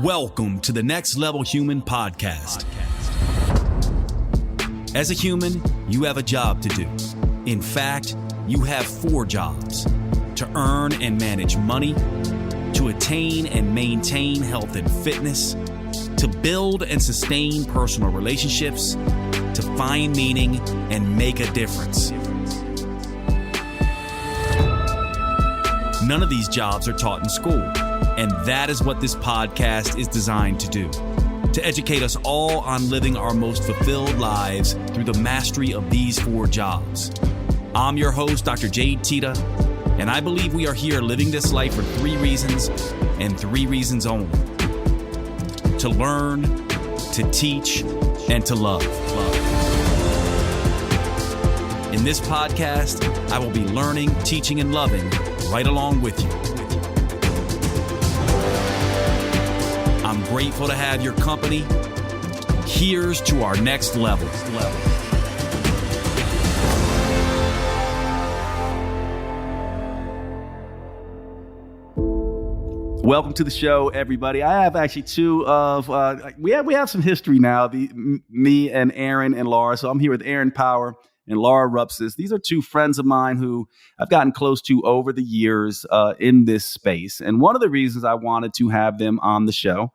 Welcome to the Next Level Human podcast. As a human, you have a job to do. In fact, you have 4 jobs: to earn and manage money, to attain and maintain health and fitness, to build and sustain personal relationships, to find meaning and make a difference. None of these jobs are taught in school, and that is what this podcast is designed to do: to educate us all on living our most fulfilled lives through the mastery of these 4 jobs. I'm your host, Dr. Jade, Teta, and I believe we are here living this life for 3 reasons, and 3 reasons only: to learn, to teach, and to love. In this podcast, I will be learning, teaching, and loving right along with you. I'm grateful to have your company. Here's to our next level. Welcome to the show, everybody. I have actually 2 of, we have some history now, me and Erin and Laura. So I'm here with Erin Power and Laura Rupsis. These are 2 friends of mine who I've gotten close to over the years in this space. And one of the reasons I wanted to have them on the show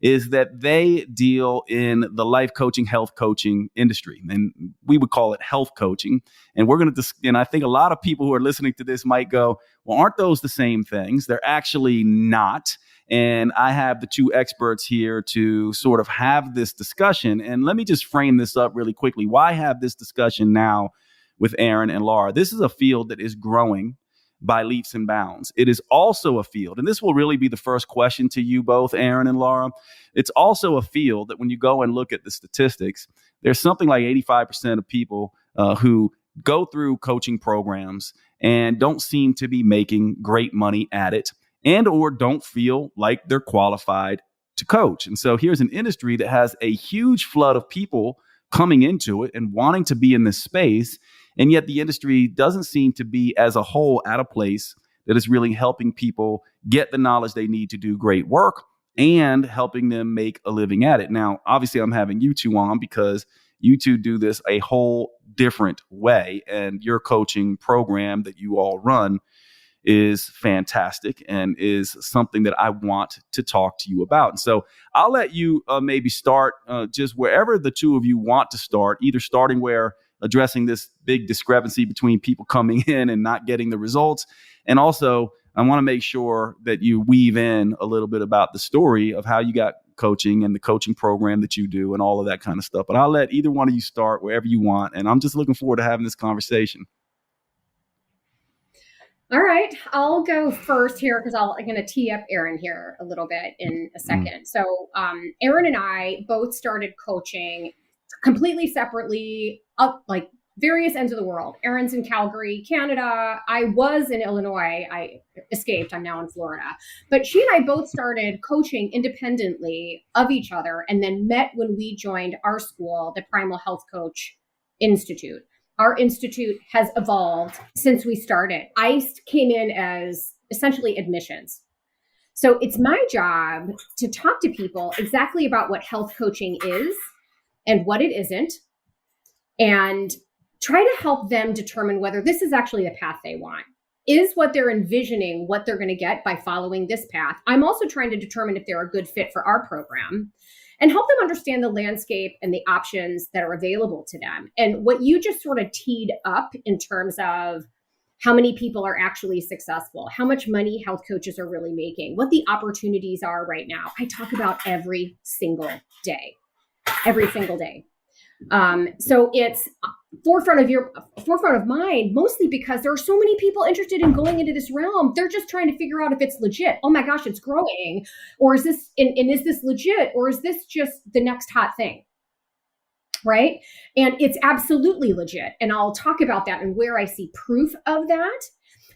is that they deal in the life coaching, health coaching industry. And we would call it health coaching. And we're going to, and I think a lot of people who are listening to this might go, well, aren't those the same things? They're actually not. And I have the 2 experts here to sort of have this discussion. And let me just frame this up really quickly. Why have this discussion now with Erin and Laura? This is a field that is growing by leaps and bounds. It is also a field, and this will really be the first question to you both, Erin and Laura. It's also a field that when you go and look at the statistics, there's something like 85% of people who go through coaching programs and don't seem to be making great money at it, and or don't feel like they're qualified to coach. And so here's an industry that has a huge flood of people coming into it and wanting to be in this space. And yet the industry doesn't seem to be as a whole at a place that is really helping people get the knowledge they need to do great work and helping them make a living at it. Now, obviously, I'm having you 2 on because you 2 do this a whole different way. And your coaching program that you all run is fantastic and is something that I want to talk to you about. And so I'll let you maybe start just wherever the 2 of you want to start, either starting where addressing this big discrepancy between people coming in and not getting the results. And also, I want to make sure that you weave in a little bit about the story of how you got coaching and the coaching program that you do and all of that kind of stuff. But I'll let either one of you start wherever you want. And I'm just looking forward to having this conversation. All right, I'll go first here because I'm going to tee up Erin here a little bit in a second. So Erin and I both started coaching completely separately, up like various ends of the world. Erin's in Calgary, Canada. I was in Illinois. I escaped. I'm now in Florida. But she and I both started coaching independently of each other and then met when we joined our school, the Primal Health Coach Institute. Our institute has evolved since we started. I came in as essentially admissions. So it's my job to talk to people exactly about what health coaching is and what it isn't, and try to help them determine whether this is actually the path they want. Is what they're envisioning what they're going to get by following this path? I'm also trying to determine if they're a good fit for our program and help them understand the landscape and the options that are available to them. And what you just sort of teed up in terms of how many people are actually successful, how much money health coaches are really making, what the opportunities are right now, I talk about every single day. So it's forefront of mind, mostly because there are so many people interested in going into this realm. They're just trying to figure out if it's legit. Oh my gosh, it's growing. Or is this, and is this legit? Or is this just the next hot thing? Right? And it's absolutely legit. And I'll talk about that and where I see proof of that.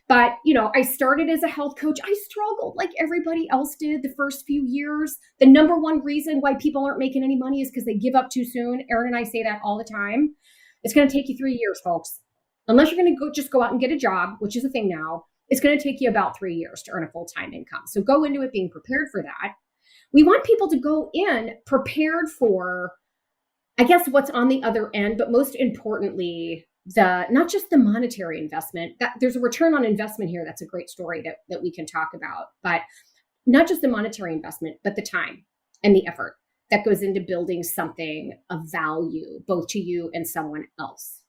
But, I started as a health coach. I struggled like everybody else did the first few years. The number one reason why people aren't making any money is because they give up too soon. Erin and I say that all the time. It's going to take you 3 years, folks. Unless you're going to go out and get a job, which is a thing now, it's going to take you about 3 years to earn a full-time income. So go into it being prepared for that. we want people to go in prepared for, I guess, what's on the other end, but most importantly, not just the monetary investment. That there's a return on investment here. That's a great story that we can talk about, but not just the monetary investment, but the time and the effort that goes into building something of value, both to you and someone else.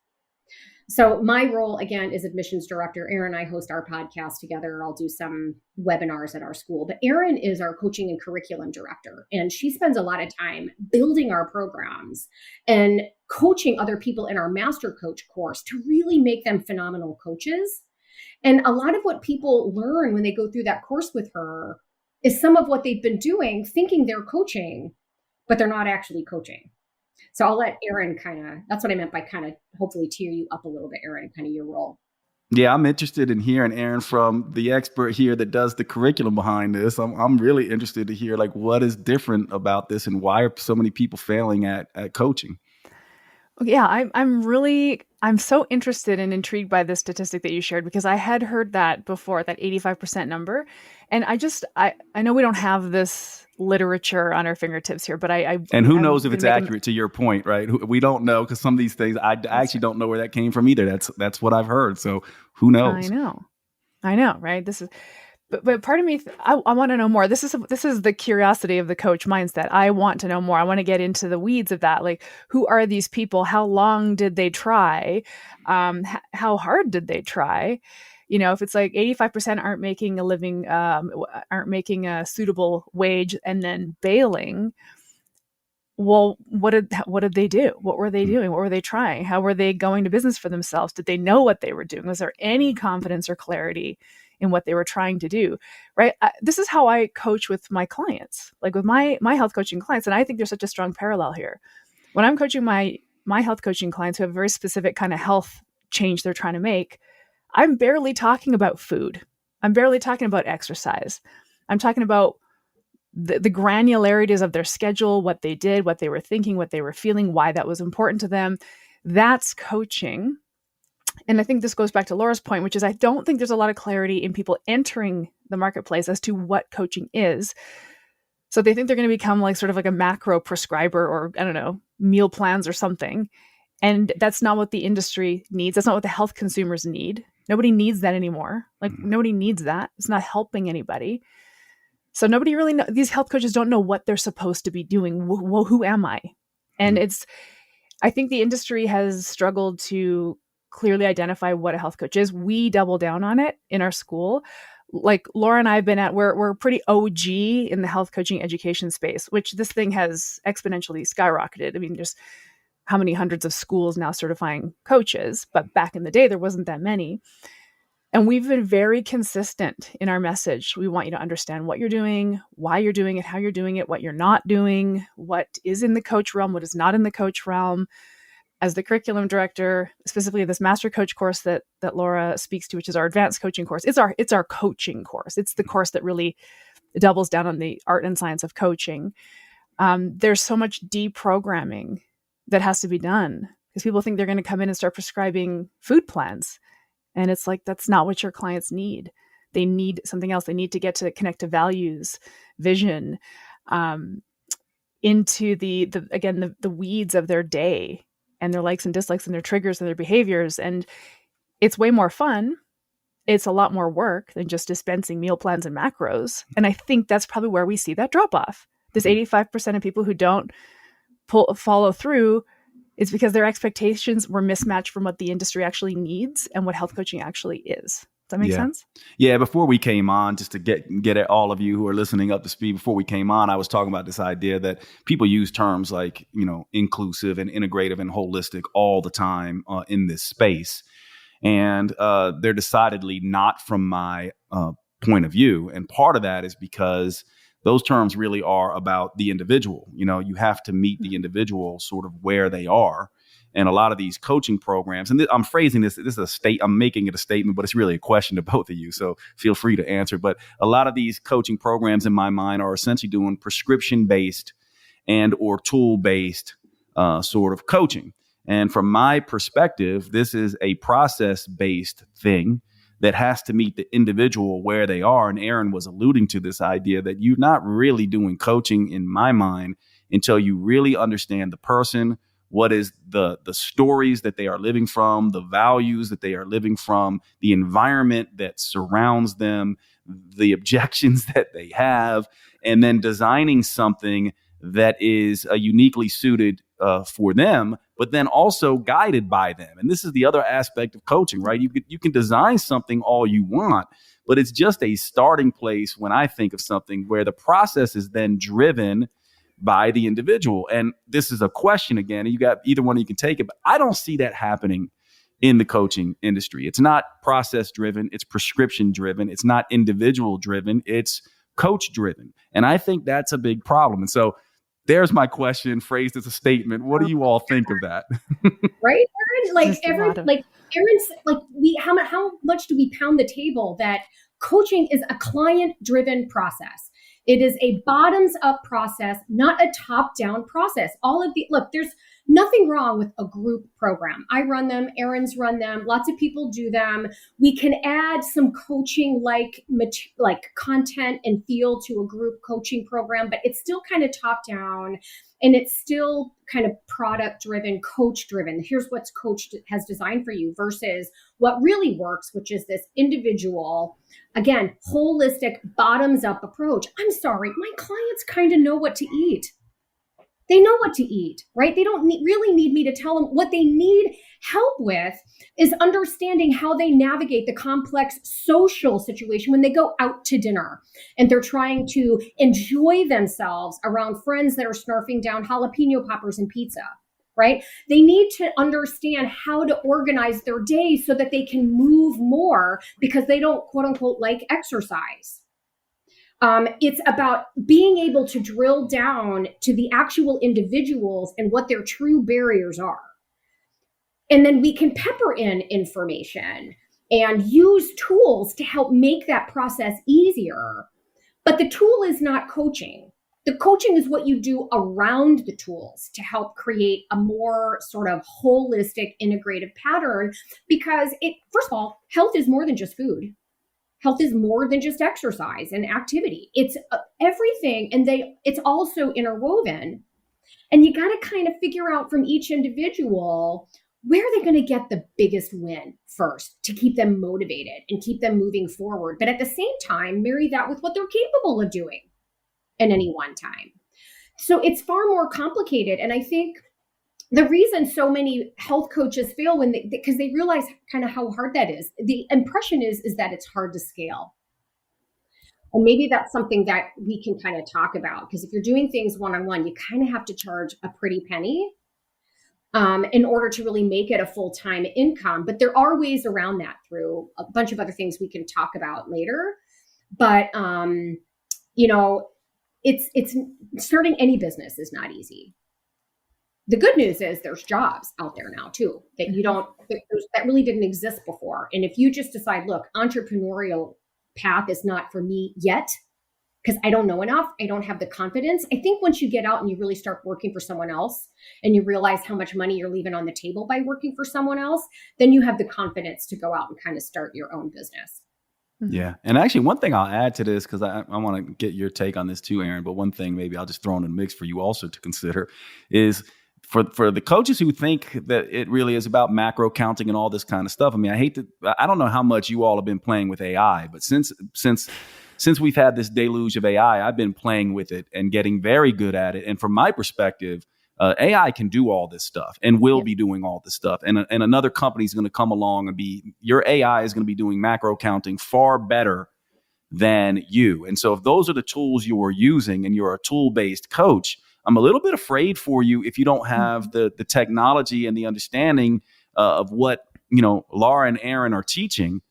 So my role, again, is admissions director. Erin and I host our podcast together. I'll do some webinars at our school. But Erin is our coaching and curriculum director. And she spends a lot of time building our programs and coaching other people in our master coach course to really make them phenomenal coaches. And a lot of what people learn when they go through that course with her is some of what they've been doing, thinking they're coaching, but they're not actually coaching. So I'll let Erin that's what I meant by hopefully tear you up a little bit, Erin, kind of your role. Yeah, I'm interested in hearing, Erin, from the expert here that does the curriculum behind this. I'm really interested to hear what is different about this and why are so many people failing at coaching? Yeah, I'm so interested and intrigued by this statistic that you shared, because I had heard that before, that 85% number. And I know we don't have this literature on our fingertips here, but and who knows if it's accurate, to your point, right? We don't know, because some of these things, I actually don't know where that came from either. That's what I've heard. So who knows? I know, right? But part of me, I want to know more. This is the curiosity of the coach mindset. I want to know more. I want to get into the weeds of that. Like, who are these people? How long did they try? How hard did they try? If it's like 85% aren't making a living, aren't making a suitable wage and then bailing. Well, what did they do? What were they doing? What were they trying? How were they going to business for themselves? Did they know what they were doing? Was there any confidence or clarity in what they were trying to do? Right? This is how I coach with my clients, like with my health coaching clients. And I think there's such a strong parallel here. When I'm coaching my health coaching clients who have a very specific kind of health change they're trying to make, I'm barely talking about food. I'm barely talking about exercise. I'm talking about the granularities of their schedule, what they did, what they were thinking, what they were feeling, why that was important to them. That's coaching. And I think this goes back to Laura's point, which is I don't think there's a lot of clarity in people entering the marketplace as to what coaching is. So they think they're going to become sort of like a macro prescriber, or I don't know, meal plans or something. And that's not what the industry needs. That's not what the health consumers need. Nobody needs that anymore. Nobody needs that. It's not helping anybody. So nobody really knows. These health coaches don't know what they're supposed to be doing. Well, who am I? And I think the industry has struggled to clearly identify what a health coach is. We double down on it in our school. Like Laura and I have been we're pretty OG in the health coaching education space, which this thing has exponentially skyrocketed. I mean, just how many hundreds of schools now certifying coaches, but back in the day, there wasn't that many. And we've been very consistent in our message. We want you to understand what you're doing, why you're doing it, how you're doing it, what you're not doing, what is in the coach realm, what is not in the coach realm. As the curriculum director, specifically this master coach course that Laura speaks to, which is our advanced coaching course, it's our coaching course. It's the course that really doubles down on the art and science of coaching. There's so much deprogramming that has to be done, because people think they're going to come in and start prescribing food plans. And it's like, that's not what your clients need. They need something else. They need to get to connect to values, vision, into the weeds of their day and their likes and dislikes and their triggers and their behaviors. And it's way more fun. It's a lot more work than just dispensing meal plans and macros. And I think that's probably where we see that drop off. This 85% of people who don't follow through is because their expectations were mismatched from what the industry actually needs and what health coaching actually is. Does that make sense? Yeah. Before we came on, just to get at all of you who are listening up to speed, before we came on, I was talking about this idea that people use terms like, inclusive and integrative and holistic all the time in this space. And they're decidedly not from my point of view. And part of that is because those terms really are about the individual. You have to meet the individual sort of where they are. And a lot of these coaching programs, and I'm phrasing this is I'm making it a statement, but it's really a question to both of you. So feel free to answer. But a lot of these coaching programs in my mind are essentially doing prescription-based and or tool-based sort of coaching. And from my perspective, this is a process-based thing that has to meet the individual where they are. And Erin was alluding to this idea that you're not really doing coaching, in my mind, until you really understand the person, what is the stories that they are living from, the values that they are living from, the environment that surrounds them, the objections that they have, and then designing something that is uniquely suited for them, but then also guided by them. And this is the other aspect of coaching, right? You can design something all you want, but it's just a starting place when I think of something where the process is then driven by the individual. And this is a question again, you got either one, you can take it, but I don't see that happening in the coaching industry. It's not process driven, it's prescription driven, it's not individual driven, it's coach driven. And I think that's a big problem. And so there's my question phrased as a statement. What do you all think of that? Right, Erin? Erin's how much do we pound the table that coaching is a client driven process? It is a bottoms up process, not a top down process. There's nothing wrong with a group program. I run them, Erin's run them, lots of people do them. We can add some coaching like content and feel to a group coaching program, but it's still kind of top down and it's still kind of product driven, coach driven. Here's what's coach has designed for you versus what really works, which is this individual, again, holistic bottoms up approach. I'm sorry, my clients kind of know what to eat. They know what to eat, right? They don't really need me to tell them. What they need help with is understanding how they navigate the complex social situation when they go out to dinner and they're trying to enjoy themselves around friends that are snarfing down jalapeno poppers and pizza, right? They need to understand how to organize their day so that they can move more because they don't, quote unquote, like exercise. It's about being able to drill down to the actual individuals and what their true barriers are. And then we can pepper in information and use tools to help make that process easier. But the tool is not coaching. The coaching is what you do around the tools to help create a more sort of holistic, integrative pattern. Because first of all, health is more than just food. Health is more than just exercise and activity. It's everything. And it's also interwoven. And you got to kind of figure out from each individual, where are they going to get the biggest win first to keep them motivated and keep them moving forward? But at the same time, marry that with what they're capable of doing at any one time. So it's far more complicated. And I think the reason so many health coaches fail because they realize kind of how hard that is. The impression is that it's hard to scale. And maybe that's something that we can kind of talk about, because if you're doing things one-on-one, you kind of have to charge a pretty penny in order to really make it a full-time income. But there are ways around that through a bunch of other things we can talk about later. But, it's starting any business is not easy. The good news is there's jobs out there now too that that really didn't exist before. And if you just decide, look, entrepreneurial path is not for me yet, because I don't know enough, I don't have the confidence. I think once you get out and you really start working for someone else and you realize how much money you're leaving on the table by working for someone else, then you have the confidence to go out and kind of start your own business. Yeah. And actually, one thing I'll add to this, because I want to get your take on this too, Erin, but one thing maybe I'll just throw in the mix for you also to consider is for the coaches who think that it really is about macro counting and all this kind of stuff. I mean, I don't know how much you all have been playing with AI, but since we've had this deluge of AI, I've been playing with it and getting very good at it. And from my perspective, AI can do all this stuff and will be doing all this stuff. And another company is going to come along and your AI is going to be doing macro counting far better than you. And so if those are the tools you are using and you're a tool-based coach, I'm a little bit afraid for you if you don't have the technology and the understanding of what, Laura and Erin are teaching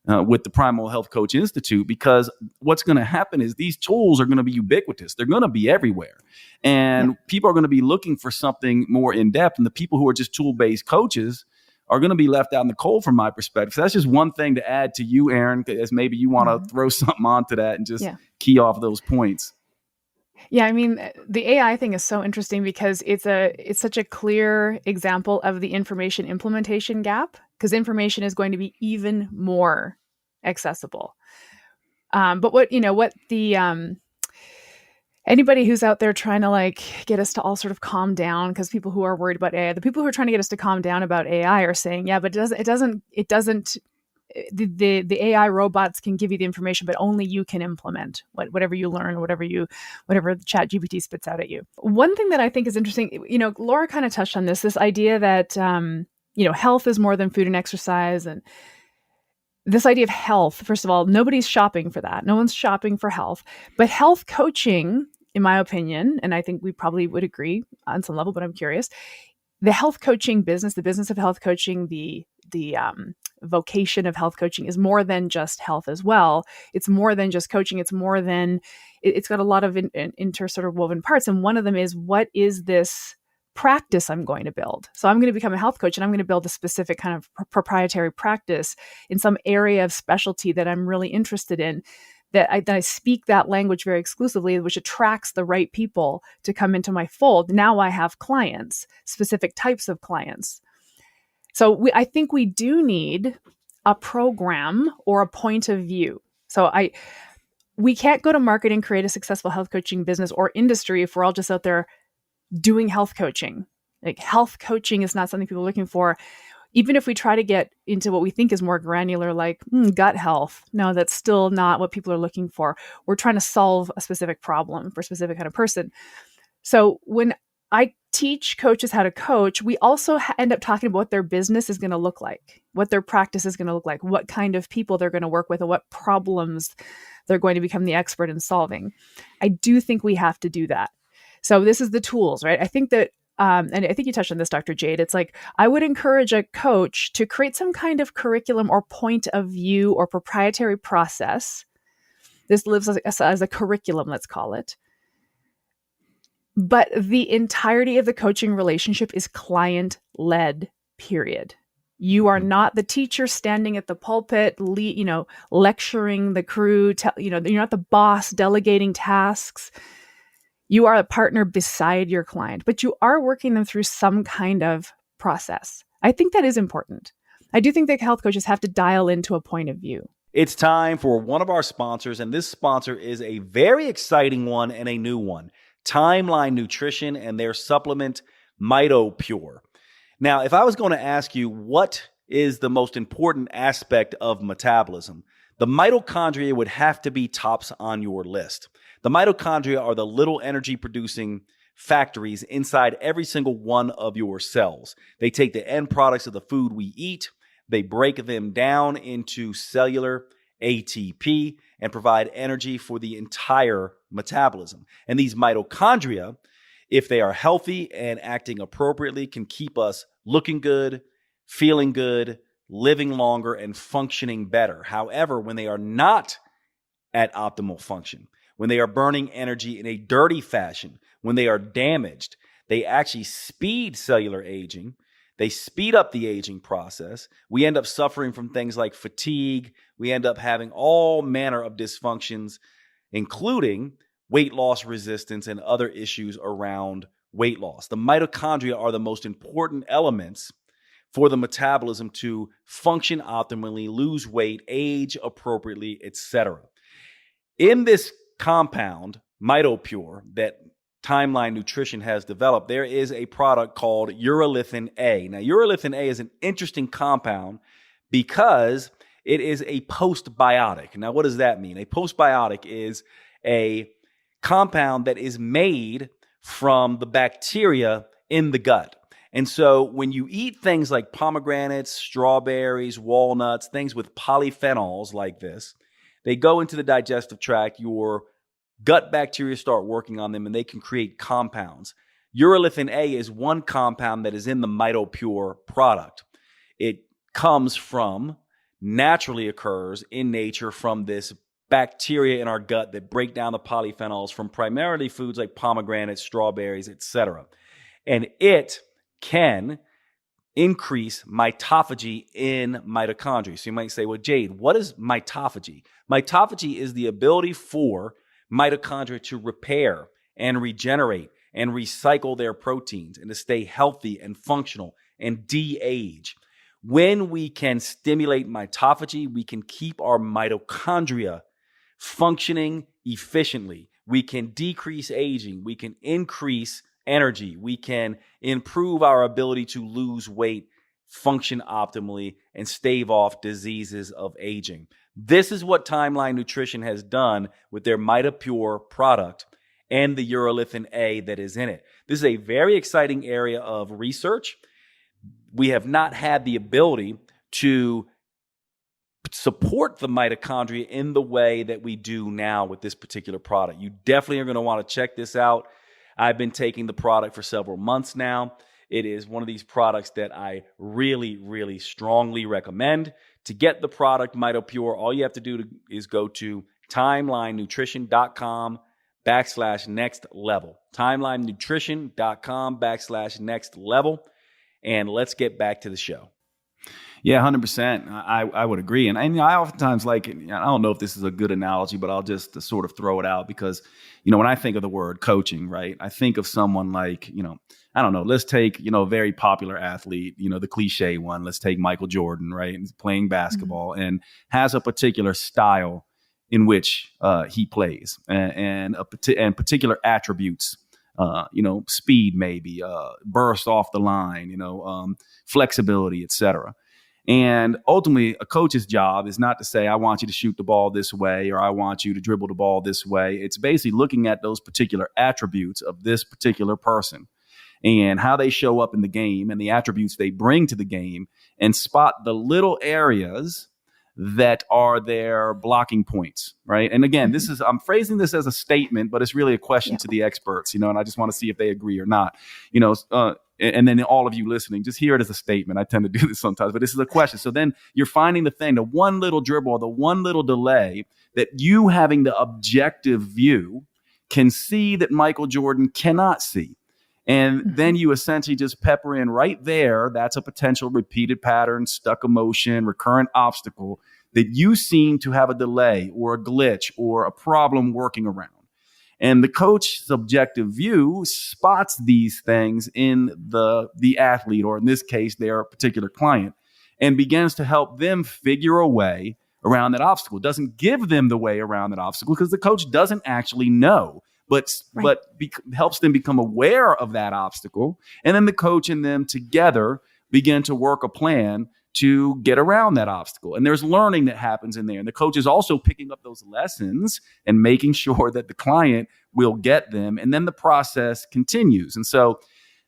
with the Primal Health Coach Institute, because what's going to happen is these tools are going to be ubiquitous. They're going to be everywhere. And people are going to be looking for something more in depth. And the people who are just tool-based coaches are going to be left out in the cold from my perspective. So that's just one thing to add to you, Erin, as maybe you want to throw something onto that and just key off those points. Yeah, I mean, the AI thing is so interesting because it's such a clear example of the information implementation gap, because information is going to be even more accessible. But what the anybody who's out there trying to like get us to all sort of calm down, because people who are worried about AI, the people who are trying to get us to calm down about AI are saying, yeah, but it doesn't. The AI robots can give you the information, but only you can implement whatever you learn, whatever the chat GPT spits out at you. One thing that I think is interesting, Laura kind of touched on this idea that, health is more than food and exercise. And this idea of health, first of all, nobody's shopping for that. No one's shopping for health, but health coaching, in my opinion, and I think we probably would agree on some level, but I'm curious, the health coaching business, the business of health coaching, the vocation of health coaching is more than just health as well. It's more than just coaching. It's more than, it's got a lot of inter sort of woven parts. And one of them is, what is this practice I'm going to build? So I'm going to become a health coach and I'm going to build a specific kind of proprietary practice in some area of specialty that I'm really interested in, that I speak that language very exclusively, which attracts the right people to come into my fold. Now I have clients, specific types of clients. So I think we do need a program or a point of view. So we can't go to market and create a successful health coaching business or industry if we're all just out there doing health coaching. Like, health coaching is not something people are looking for. Even if we try to get into what we think is more granular, like gut health, no, that's still not what people are looking for. We're trying to solve a specific problem for a specific kind of person. So when I teach coaches how to coach, we also end up talking about what their business is going to look like, what their practice is going to look like, what kind of people they're going to work with, and what problems they're going to become the expert in solving. I do think we have to do that. So this is the tools, right? I think that, and I think you touched on this, Dr. Jade, it's like, I would encourage a coach to create some kind of curriculum or point of view or proprietary process. This lives as a curriculum, let's call it. But the entirety of the coaching relationship is client-led, period. You are not the teacher standing at the pulpit, lecturing the crew. You're not the boss delegating tasks. You are a partner beside your client, but you are working them through some kind of process. I think that is important. I do think that health coaches have to dial into a point of view. It's time for one of our sponsors, and this sponsor is a very exciting one and a new one. Timeline Nutrition and their supplement MitoPure. Now, if I was going to ask you what is the most important aspect of metabolism, the mitochondria would have to be tops on your list. The mitochondria are the little energy producing factories inside every single one of your cells. They take the end products of the food we eat, they break them down into cellular ATP and provide energy for the entire metabolism. And these mitochondria, if they are healthy and acting appropriately, can keep us looking good, feeling good, living longer, and functioning better. However, when they are not at optimal function, when they are burning energy in a dirty fashion, when they are damaged, they actually speed cellular aging. They speed up the aging process. We end up suffering from things like fatigue. We end up having all manner of dysfunctions, including weight loss resistance and other issues around weight loss. The mitochondria are the most important elements for the metabolism to function optimally, lose weight, age appropriately, etc. In this compound, MitoPure, that Timeline Nutrition has developed, there is a product called urolithin A. Now, urolithin A is an interesting compound because it is a postbiotic. Now, what does that mean? A postbiotic is a compound that is made from the bacteria in the gut. And so when you eat things like pomegranates, strawberries, walnuts, things with polyphenols like this, they go into the digestive tract, your gut bacteria start working on them, and they can create compounds. Urolithin A is one compound that is in the MitoPure product. It comes from, naturally occurs in nature from this bacteria in our gut that break down the polyphenols from primarily foods like pomegranates, strawberries, etc. And it can increase mitophagy in mitochondria. So you might say, well, Jade, what is mitophagy? Mitophagy is the ability for mitochondria to repair and regenerate and recycle their proteins and to stay healthy and functional and de-age. When we can stimulate mitophagy, we can keep our mitochondria functioning efficiently. We can decrease aging. We can increase energy. We can improve our ability to lose weight, function optimally, and stave off diseases of aging. This is what Timeline Nutrition has done with their MitoPure product and the urolithin A that is in it. This is a very exciting area of research. We have not had the ability to support the mitochondria in the way that we do now with this particular product. You definitely are going to want to check this out. I've been taking the product for several months now. It is one of these products that I really, really strongly recommend. To get the product MitoPure, all you have to do is go to timelinenutrition.com/next level. timelinenutrition.com/next level. And let's get back to the show. Yeah, 100%. I would agree. And I oftentimes I don't know if this is a good analogy, but I'll just sort of throw it out because, when I think of the word coaching, right, I think of someone like, I don't know, let's take, a very popular athlete, the cliche one. Let's take Michael Jordan, right, and playing basketball and has a particular style in which he plays and particular attributes. Speed, maybe, burst off the line, flexibility, etc. And ultimately, a coach's job is not to say, I want you to shoot the ball this way, or I want you to dribble the ball this way. It's basically looking at those particular attributes of this particular person and how they show up in the game and the attributes they bring to the game and spot the little areas that are their blocking points, right? And again, I'm phrasing this as a statement, but it's really a question to the experts, and I just want to see if they agree or not, and then all of you listening, just hear it as a statement. I tend to do this sometimes, but this is a question. So then you're finding the one little dribble, or the one little delay that you, having the objective view, can see that Michael Jordan cannot see. And then you essentially just pepper in right there. That's a potential repeated pattern, stuck emotion, recurrent obstacle that you seem to have a delay or a glitch or a problem working around. And the coach's subjective view spots these things in the athlete, or in this case, their particular client, and begins to help them figure a way around that obstacle. Doesn't give them the way around that obstacle because the coach doesn't actually know. But helps them become aware of that obstacle. And then the coach and them together begin to work a plan to get around that obstacle. And there's learning that happens in there. And the coach is also picking up those lessons and making sure that the client will get them. And then the process continues. And so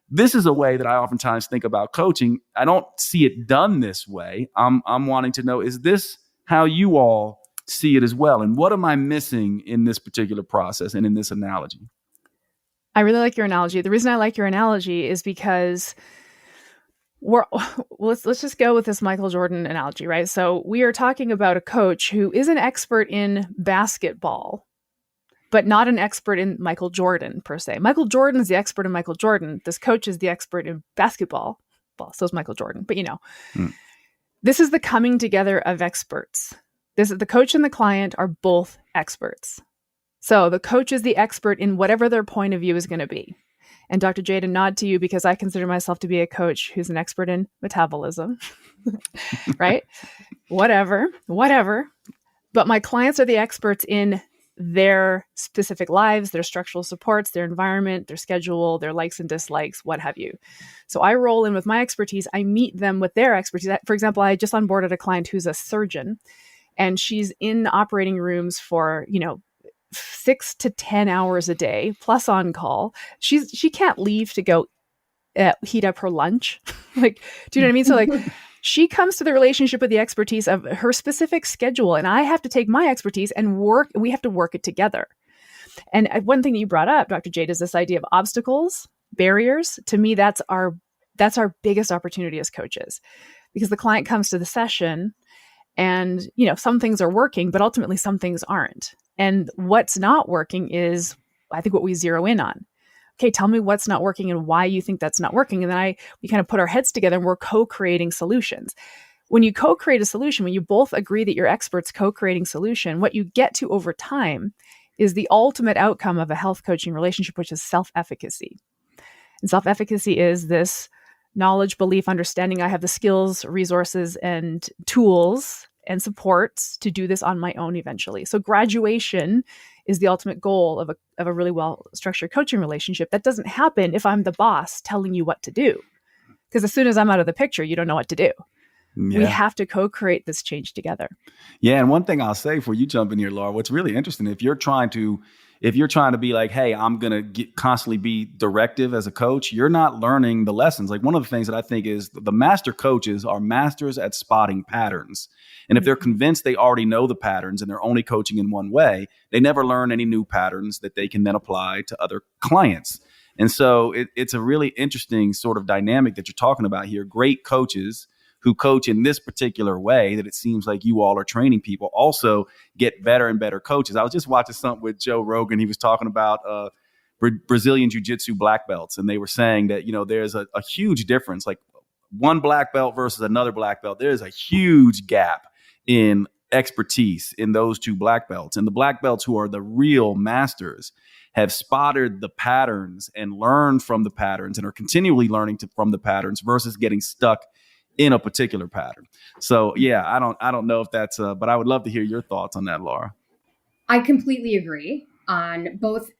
this is a way that I oftentimes think about coaching. I don't see it done this way. I'm wanting to know, is this how you all see it as well? And what am I missing in this particular process and in this analogy? I really like your analogy. The reason I like your analogy is because let's just go with this Michael Jordan analogy, right? So we are talking about a coach who is an expert in basketball, but not an expert in Michael Jordan per se. Michael Jordan is the expert in Michael Jordan. This coach is the expert in basketball. Well, so is Michael Jordan, but this is the coming together of experts. The coach and the client are both experts. So the coach is the expert in whatever their point of view is going to be. And Dr. Jade, a nod to you because I consider myself to be a coach who's an expert in metabolism, right? Whatever. But my clients are the experts in their specific lives, their structural supports, their environment, their schedule, their likes and dislikes, what have you. So I roll in with my expertise. I meet them with their expertise. For example, I just onboarded a client who's a surgeon. And she's in operating rooms for, 6 to 10 hours a day, plus on call. She can't leave to go heat up her lunch. Do you know what I mean? So she comes to the relationship with the expertise of her specific schedule. And I have to take my expertise and we have to work it together. And one thing that you brought up, Dr. Jade, is this idea of obstacles, barriers. To me, that's our biggest opportunity as coaches, because the client comes to the session and, some things are working, but ultimately some things aren't. And what's not working is, I think, what we zero in on. Okay, tell me what's not working and why you think that's not working. And then we kind of put our heads together and we're co-creating solutions. When you co-create a solution, when you both agree that you're experts co-creating solution, what you get to over time is the ultimate outcome of a health coaching relationship, which is self-efficacy. And self-efficacy is this knowledge, belief, understanding. I have the skills, resources, and tools and supports to do this on my own eventually. So graduation is the ultimate goal of a really well-structured coaching relationship. That doesn't happen if I'm the boss telling you what to do. Because as soon as I'm out of the picture, you don't know what to do. Yeah. We have to co-create this change together. Yeah. And one thing I'll say before you jump in here, Laura, what's really interesting, if you're trying to be like, hey, I'm going to constantly be directive as a coach, you're not learning the lessons. Like one of the things that I think is the master coaches are masters at spotting patterns. And if they're convinced they already know the patterns and they're only coaching in one way, they never learn any new patterns that they can then apply to other clients. And so it's a really interesting sort of dynamic that you're talking about here. Great coaches who coach in this particular way that it seems like you all are training people also get better and better coaches. I was just watching something with Joe Rogan. He was talking about Brazilian jiu-jitsu black belts. And they were saying that, there's a huge difference, like one black belt versus another black belt. There's a huge gap in expertise in those two black belts. And the black belts who are the real masters have spotted the patterns and learned from the patterns and are continually learning from the patterns versus getting stuck in a particular pattern. So yeah, I don't know if that's but I would love to hear your thoughts on that, Laura. I completely agree on both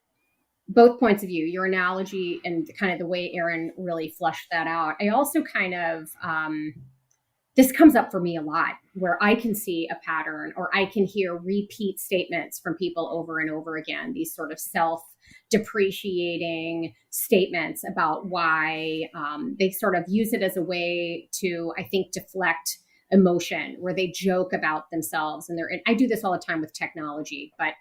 points of view, your analogy and kind of the way Erin really fleshed that out. I also kind of this comes up for me a lot where I can see a pattern or I can hear repeat statements from people over and over again, these sort of self-depreciating statements about why they sort of use it as a way to, I think, deflect emotion, where they joke about themselves. And I do this all the time with technology, but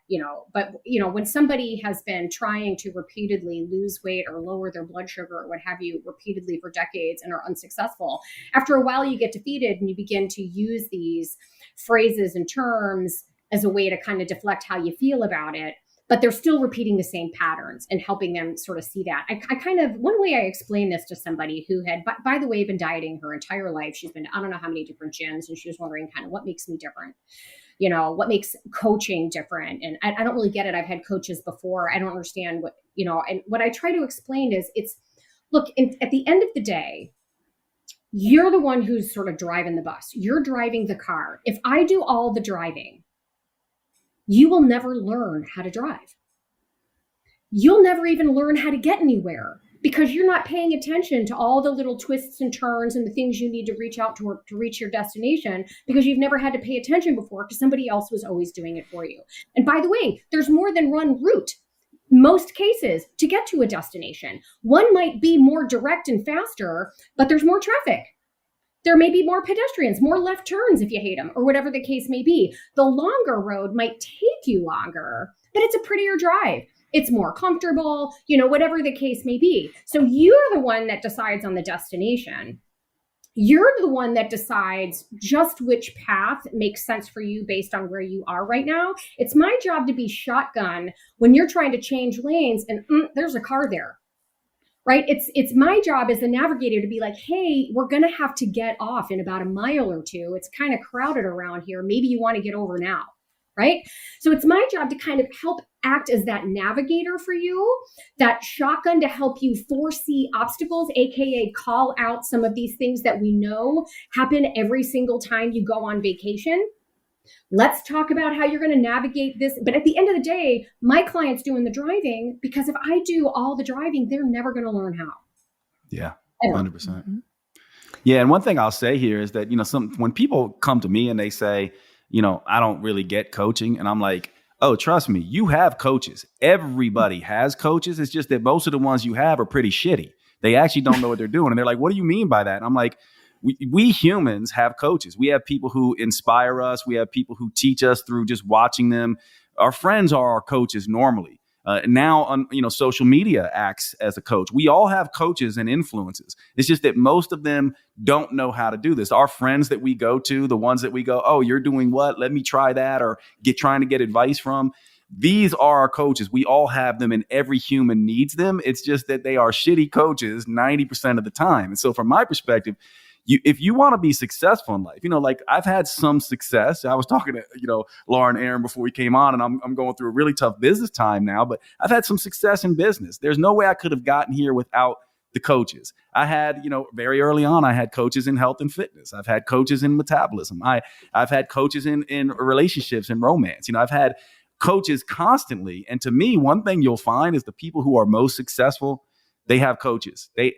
when somebody has been trying to repeatedly lose weight or lower their blood sugar or what have you repeatedly for decades and are unsuccessful, after a while you get defeated and you begin to use these phrases and terms as a way to kind of deflect how you feel about it. But they're still repeating the same patterns and helping them sort of see that. I kind of, one way I explained this to somebody who had, by the way, been dieting her entire life. She's been, I don't know how many different gyms, and she was wondering kind of what makes me different, what makes coaching different. And I don't really get it. I've had coaches before. I don't understand what, and what I try to explain is look, at the end of the day, you're the one who's sort of driving the bus. You're driving the car. If I do all the driving, you will never learn how to drive. You'll never even learn how to get anywhere because you're not paying attention to all the little twists and turns and the things you need to reach out to reach your destination because you've never had to pay attention before because somebody else was always doing it for you. And by the way, there's more than one route, most cases, to get to a destination. One might be more direct and faster, but there's more traffic. There may be more pedestrians, more left turns if you hate them, or whatever the case may be. The longer road might take you longer, but it's a prettier drive. It's more comfortable, whatever the case may be. So you're the one that decides on the destination. You're the one that decides just which path makes sense for you based on where you are right now. It's my job to be shotgun when you're trying to change lanes and there's a car there. Right? It's my job as the navigator to be like, hey, we're going to have to get off in about a mile or two. It's kind of crowded around here. Maybe you want to get over now. Right? So it's my job to kind of help act as that navigator for you, that shotgun to help you foresee obstacles, AKA call out some of these things that we know happen every single time you go on vacation. Let's talk about how you're going to navigate this. But at the end of the day, my client's doing the driving because if I do all the driving, they're never going to learn how. Yeah, 100%. Mm-hmm. Yeah. And one thing I'll say here is that, when people come to me and they say, I don't really get coaching. And I'm like, oh, trust me, you have coaches. Everybody has coaches. It's just that most of the ones you have are pretty shitty. They actually don't know what they're doing. And they're like, what do you mean by that? And I'm like, we humans have coaches. We have people who inspire us. We have people who teach us through just watching them. Our friends are our coaches normally. Now, on social media acts as a coach. We all have coaches and influences. It's just that most of them don't know how to do this. Our friends that we go to, the ones that we go, oh, you're doing what? Let me try that, or trying to get advice from. These are our coaches. We all have them, and every human needs them. It's just that they are shitty coaches 90% of the time. And so, from my perspective, if you want to be successful in life, like I've had some success. I was talking to, Laura and Erin before we came on, and I'm going through a really tough business time now, but I've had some success in business. There's no way I could have gotten here without the coaches. I had, very early on, I had coaches in health and fitness. I've had coaches in metabolism. I've had coaches in relationships and romance. I've had coaches constantly. And to me, one thing you'll find is the people who are most successful, they have coaches. They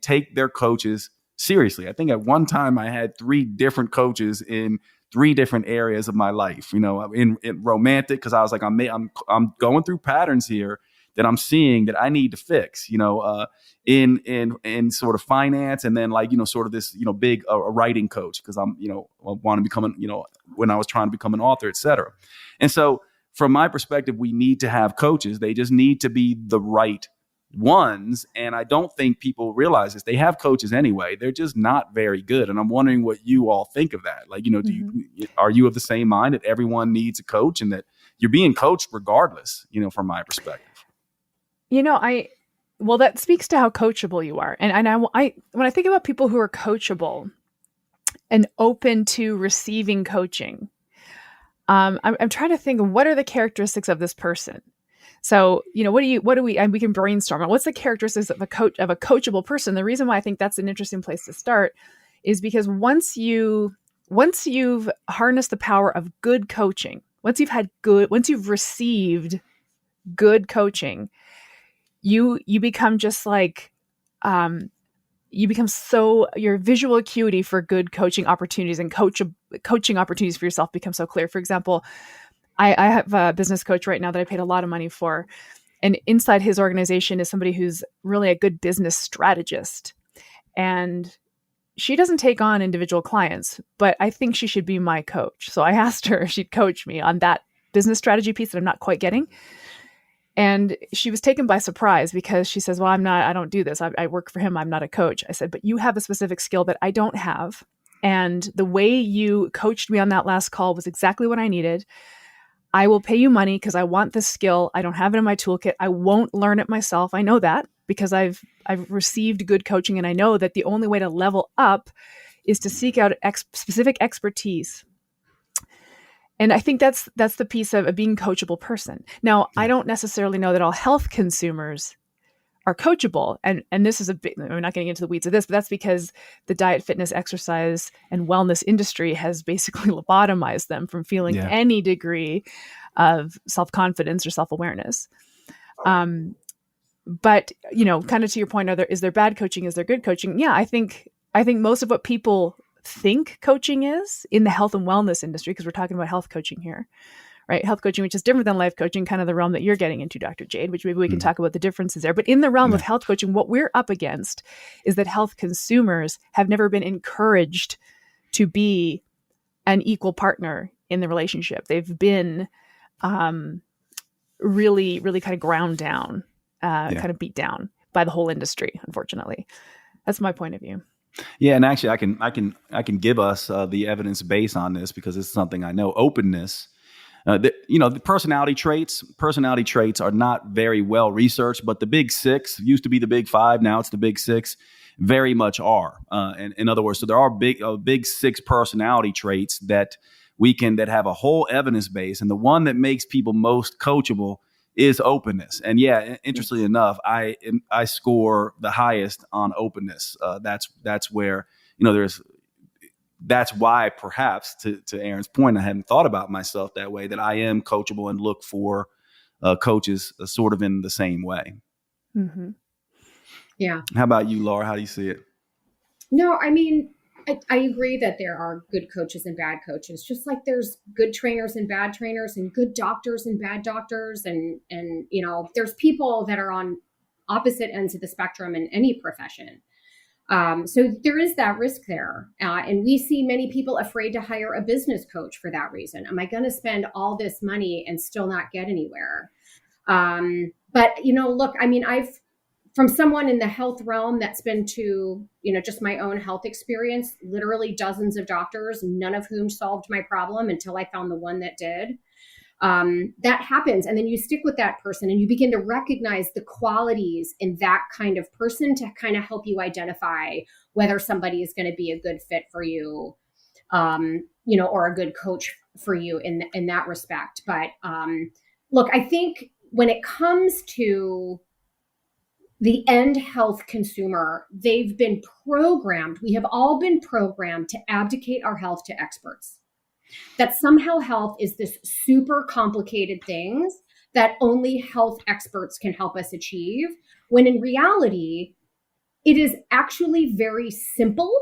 take their coaches seriously. I think at one time I had 3 different coaches in 3 different areas of my life. In romantic, because I was like, I'm going through patterns here that I'm seeing that I need to fix. In sort of finance, and then sort of this big writing coach, because I'm I want to become when I was trying to become an author, et cetera. And so from my perspective, we need to have coaches. They just need to be the right ones. And I don't think people realize this. They have coaches anyway. They're just not very good. And I'm wondering what you all think of that. Are you of the same mind that everyone needs a coach and that you're being coached regardless, from my perspective? Well, that speaks to how coachable you are. And I when I think about people who are coachable and open to receiving coaching, I'm trying to think of what are the characteristics of this person. So, and we can brainstorm on what's the characteristics of a coachable person. The reason why I think that's an interesting place to start is because once you've harnessed the power of good coaching, once you've received good coaching, you become just like, your visual acuity for good coaching opportunities and coaching opportunities for yourself become so clear. For example, I have a business coach right now that I paid a lot of money for. And inside his organization is somebody who's really a good business strategist. And she doesn't take on individual clients, but I think she should be my coach. So I asked her if she'd coach me on that business strategy piece that I'm not quite getting. And she was taken by surprise because she says, well, I don't do this. I work for him. I'm not a coach. I said, but you have a specific skill that I don't have. And the way you coached me on that last call was exactly what I needed. I will pay you money because I want this skill. I don't have it in my toolkit. I won't learn it myself. I know that because I've received good coaching, and I know that the only way to level up is to seek out specific expertise. And I think that's the piece of a being coachable person. Now, I don't necessarily know that all health consumers are coachable. And this is we're not getting into the weeds of this, but that's because the diet, fitness, exercise, and wellness industry has basically lobotomized them from feeling any degree of self-confidence or self-awareness. But, kind of to your point, is there bad coaching? Is there good coaching? Yeah, I think most of what people think coaching is in the health and wellness industry, because we're talking about health coaching here, right? Health coaching, which is different than life coaching, kind of the realm that you're getting into, Dr. Jade, which maybe we can talk about the differences there. But in the realm of health coaching, what we're up against is that health consumers have never been encouraged to be an equal partner in the relationship. They've been really, really kind of ground down, kind of beat down by the whole industry, unfortunately. That's my point of view. Yeah, and actually, I can give us the evidence base on this because it's something I know. Openness, the personality traits are not very well researched, but the big 6 used to be the big 5. Now it's the big 6. Very much are. And in other words, so there are big 6 personality traits that have a whole evidence base, and the one that makes people most coachable is openness. And interestingly enough, I score the highest on openness. That's where, that's why perhaps to Erin's point, I hadn't thought about myself that way, that I am coachable and look for coaches sort of in the same way. Mm-hmm. Yeah. How about you, Laura? How do you see it? No, I mean, I agree that there are good coaches and bad coaches, just like there's good trainers and bad trainers and good doctors and bad doctors. And there's people that are on opposite ends of the spectrum in any profession. So there is that risk there. And we see many people afraid to hire a business coach for that reason. Am I going to spend all this money and still not get anywhere? But, look, I mean, from someone in the health realm that's been to, just my own health experience, literally dozens of doctors, none of whom solved my problem until I found the one that did. That happens. And then you stick with that person and you begin to recognize the qualities in that kind of person to kind of help you identify whether somebody is going to be a good fit for you, or a good coach for you in that respect. But look, I think when it comes to the end health consumer, they've been programmed. We have all been programmed to abdicate our health to experts. That somehow health is this super complicated things that only health experts can help us achieve, when in reality, it is actually very simple,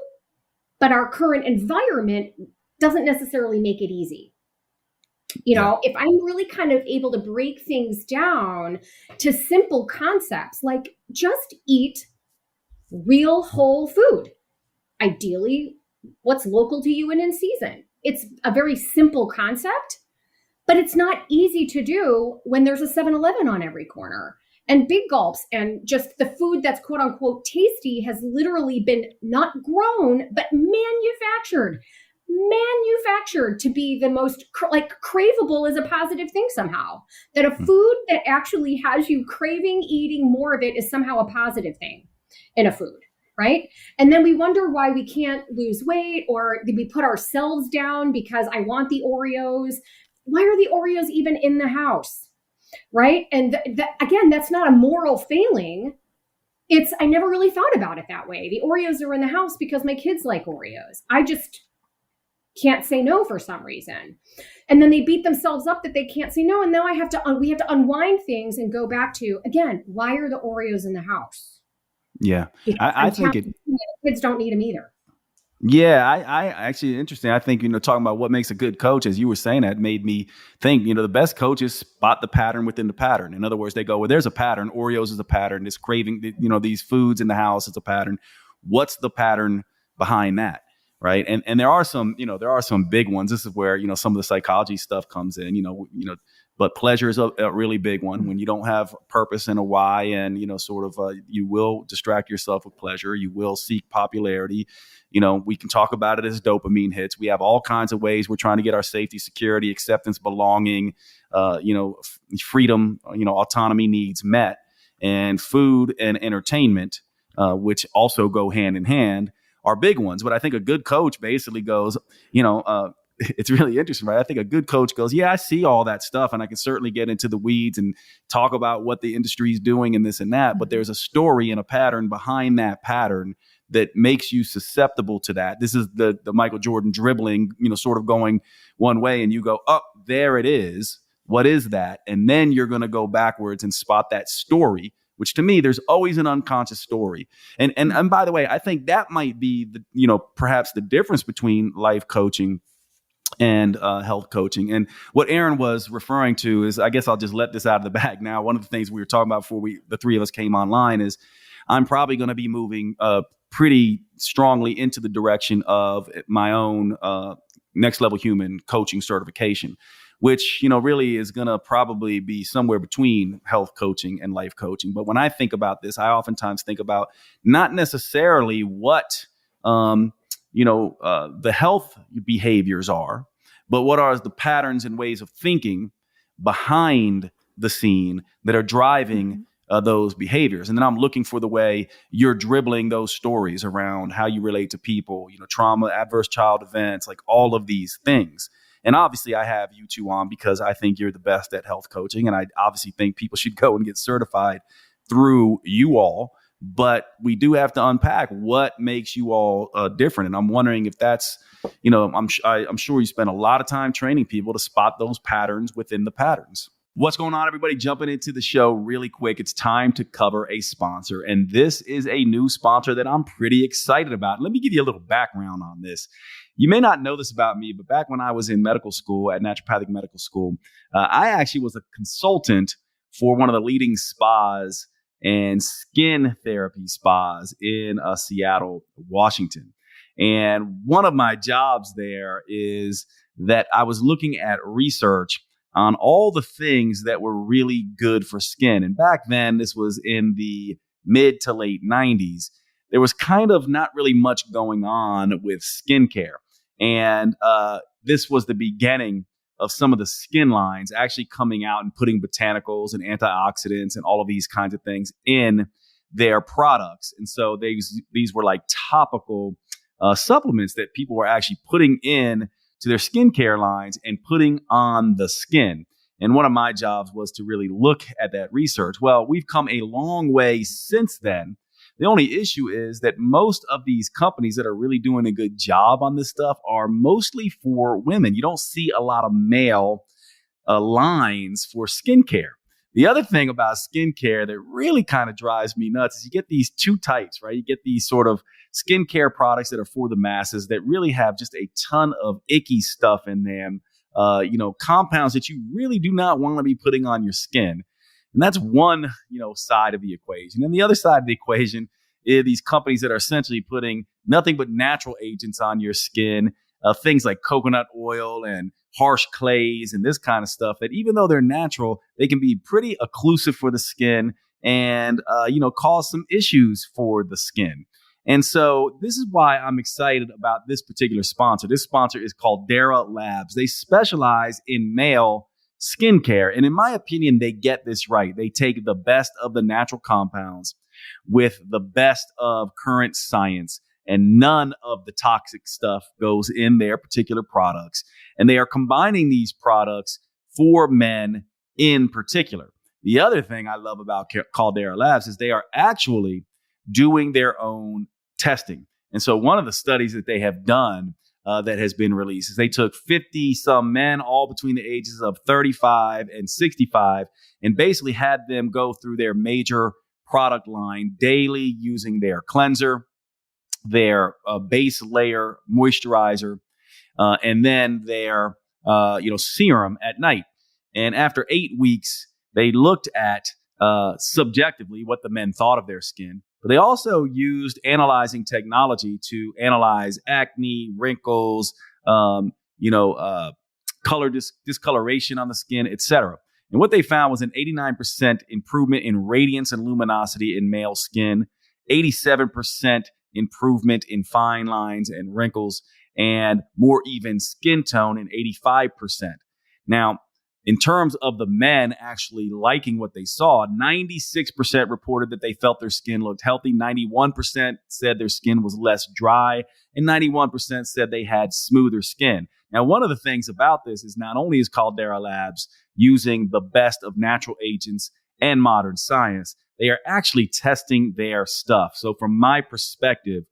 but our current environment doesn't necessarily make it easy. You know, if I'm really kind of able to break things down to simple concepts, like just eat real whole food, ideally what's local to you and in season. It's a very simple concept, but it's not easy to do when there's a 7-Eleven on every corner. And big gulps and just the food that's quote unquote tasty has literally been not grown, but manufactured to be the most craveable is a positive thing somehow. That a food that actually has you craving eating more of it is somehow a positive thing in a food, right? And then we wonder why we can't lose weight, or did we put ourselves down because I want the Oreos? Why are the Oreos even in the house, right? And again, that's not a moral failing. I never really thought about it that way. The Oreos are in the house because my kids like Oreos. I just can't say no for some reason. And then they beat themselves up that they can't say no. And now we have to unwind things and go back to, again, why are the Oreos in the house? Yeah. I think kids don't need them either. Yeah, I actually interesting. I think, talking about what makes a good coach, as you were saying, that made me think, the best coaches spot the pattern within the pattern. In other words, they go, well, there's a pattern. Oreos is a pattern. This craving, these foods in the house is a pattern. What's the pattern behind that? Right. And there are some big ones. This is where, some of the psychology stuff comes in, but pleasure is a really big one. When you don't have purpose and a why, and, you will distract yourself with pleasure. You will seek popularity. We can talk about it as dopamine hits. We have all kinds of ways we're trying to get our safety, security, acceptance, belonging, freedom, autonomy needs met. And food and entertainment, which also go hand in hand, are big ones. But I think a good coach basically goes, it's really interesting, right? I think a good coach goes, yeah, I see all that stuff, and I can certainly get into the weeds and talk about what the industry is doing and this and that. But there's a story and a pattern behind that pattern that makes you susceptible to that. This is the Michael Jordan dribbling, sort of going one way, and you go, oh, there it is. What is that? And then you're going to go backwards and spot that story, which to me, there's always an unconscious story. And by the way, I think that might be perhaps the difference between life coaching and health coaching. And what Erin was referring to is, I guess I'll just let this out of the bag now. One of the things we were talking about before the three of us came online is I'm probably going to be moving pretty strongly into the direction of my own next level human coaching certification, which, really is going to probably be somewhere between health coaching and life coaching. But when I think about this, I oftentimes think about not necessarily what, the health behaviors are, but what are the patterns and ways of thinking behind the scene that are driving those behaviors. And then I'm looking for the way you're dribbling those stories around how you relate to people, trauma, adverse child events, like all of these things. And obviously I have you two on because I think you're the best at health coaching. And I obviously think people should go and get certified through you all. But we do have to unpack what makes you all different. And I'm wondering if that's, I'm sure you spend a lot of time training people to spot those patterns within the patterns. What's going on, everybody? Jumping into the show really quick. It's time to cover a sponsor. And this is a new sponsor that I'm pretty excited about. Let me give you a little background on this. You may not know this about me, but back when I was in medical school, at naturopathic medical school, I actually was a consultant for one of the leading spas and skin therapy spas in Seattle, Washington. And one of my jobs there is that I was looking at research on all the things that were really good for skin. And back then, this was in the mid to late 90s, there was kind of not really much going on with skincare. And this was the beginning of some of the skin lines actually coming out and putting botanicals and antioxidants and all of these kinds of things in their products. And so these were like topical supplements that people were actually putting in to their skincare lines and putting on the skin. And one of my jobs was to really look at that research. Well, we've come a long way since then. The only issue is that most of these companies that are really doing a good job on this stuff are mostly for women. You don't see a lot of male lines for skincare. The other thing about skincare that really kind of drives me nuts is you get these two types, right? You get these sort of skincare products that are for the masses that really have just a ton of icky stuff in them, compounds that you really do not want to be putting on your skin. And that's one, side of the equation. And the other side of the equation is these companies that are essentially putting nothing but natural agents on your skin, things like coconut oil and harsh clays and this kind of stuff that even though they're natural, they can be pretty occlusive for the skin and, cause some issues for the skin. And so this is why I'm excited about this particular sponsor. This sponsor is called Caldera Labs. They specialize in male skincare. And in my opinion, they get this right. They take the best of the natural compounds with the best of current science, and none of the toxic stuff goes in their particular products. And they are combining these products for men in particular. The other thing I love about Caldera Labs is they are actually doing their own testing. And so one of the studies that they have done that has been released is they took 50 some men, all between the ages of 35 and 65, and basically had them go through their major product line daily using their cleanser, their base layer moisturizer, and then their serum at night. And after 8 weeks, they looked at subjectively what the men thought of their skin. But they also used analyzing technology to analyze acne, wrinkles, color discoloration on the skin, etc. And what they found was an 89% improvement in radiance and luminosity in male skin, 87% improvement in fine lines and wrinkles, and more even skin tone in 85%. Now, in terms of the men actually liking what they saw, 96% reported that they felt their skin looked healthy, 91% said their skin was less dry, and 91% said they had smoother skin. Now, one of the things about this is not only is Caldera Labs using the best of natural agents and modern science, they are actually testing their stuff. So from my perspective,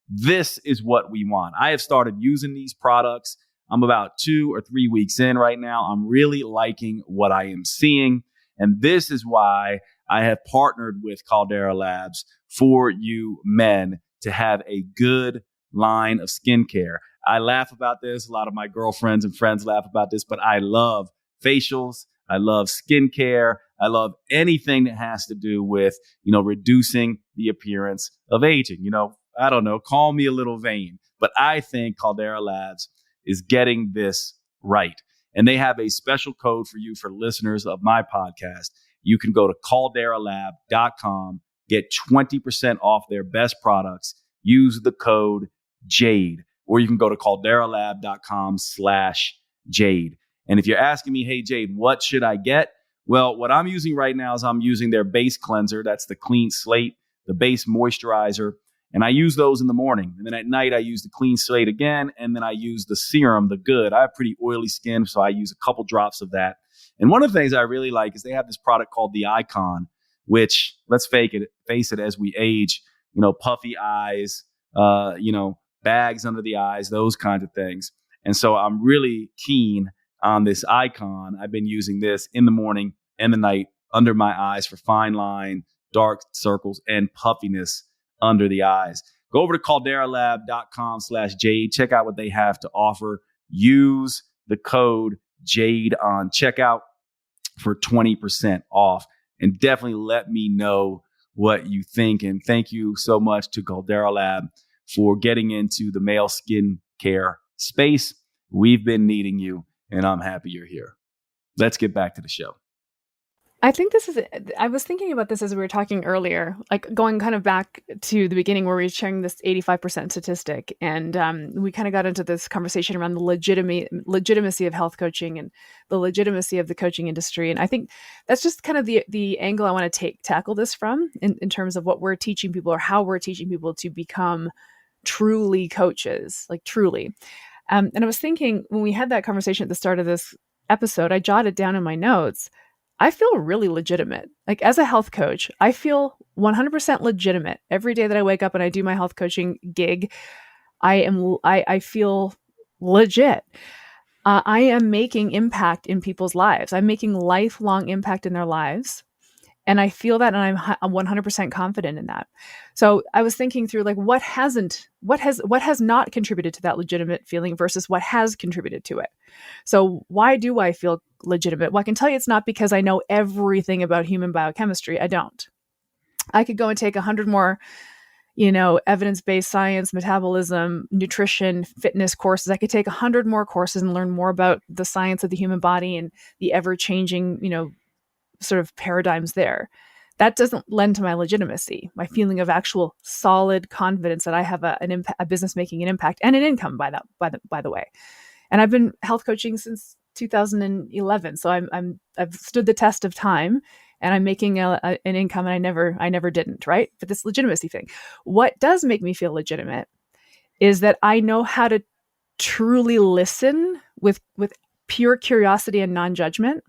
this is what we want. I have started using these products. I'm about 2 or 3 weeks in right now. I'm really liking what I am seeing. And this is why I have partnered with Caldera Labs for you men to have a good line of skincare. I laugh about this. A lot of my girlfriends and friends laugh about this, but I love facials. I love skincare. I love anything that has to do with, reducing the appearance of aging. I don't know, call me a little vain, but I think Caldera Labs is getting this right. And they have a special code for you for listeners of my podcast. You can go to calderalab.com, get 20% off their best products. Use the code Jade, or you can go to calderalab.com/Jade. And if you're asking me, hey, Jade, what should I get? Well, what I'm using right now is I'm using their base cleanser. That's the clean slate, the base moisturizer. And I use those in the morning. And then at night, I use the clean slate again. And then I use the serum, the good. I have pretty oily skin, so I use a couple drops of that. And one of the things I really like is they have this product called the Icon, which, let's face it, as we age, puffy eyes, bags under the eyes, those kinds of things. And so I'm really keen on this Icon. I've been using this in the morning and the night under my eyes for fine line, dark circles, and puffiness under the eyes. Go over to calderalab.com/Jade. Check out what they have to offer. Use the code Jade on checkout for 20% off. And definitely let me know what you think. And thank you so much to Caldera Lab for getting into the male skin care space. We've been needing you, and I'm happy you're here. Let's get back to the show. I think I was thinking about this as we were talking earlier, like going kind of back to the beginning where we were sharing this 85% statistic. And we kind of got into this conversation around the legitimacy of health coaching and the legitimacy of the coaching industry. And I think that's just kind of the angle I want to tackle this from in terms of what we're teaching people or how we're teaching people to become truly coaches, like truly. And I was thinking when we had that conversation at the start of this episode, I jotted down in my notes, I feel really legitimate. Like as a health coach, I feel 100% legitimate. Every day that I wake up and I do my health coaching gig, I feel legit. I am making impact in people's lives. I'm making lifelong impact in their lives. And I feel that, and I'm 100% confident in that. So I was thinking through like what has not contributed to that legitimate feeling versus what has contributed to it. So why do I feel legitimate? Well, I can tell you it's not because I know everything about human biochemistry. I don't. I could go and take 100 more, evidence-based science, metabolism, nutrition, fitness courses. I could take 100 more courses and learn more about the science of the human body and the ever-changing, sort of paradigms there. That doesn't lend to my legitimacy, my feeling of actual solid confidence that I have a business making an impact and an income by the way. And I've been health coaching since 2011, so I've stood the test of time, and I'm making an income, and I never didn't, right? But this legitimacy thing, what does make me feel legitimate is that I know how to truly listen with pure curiosity and non-judgment.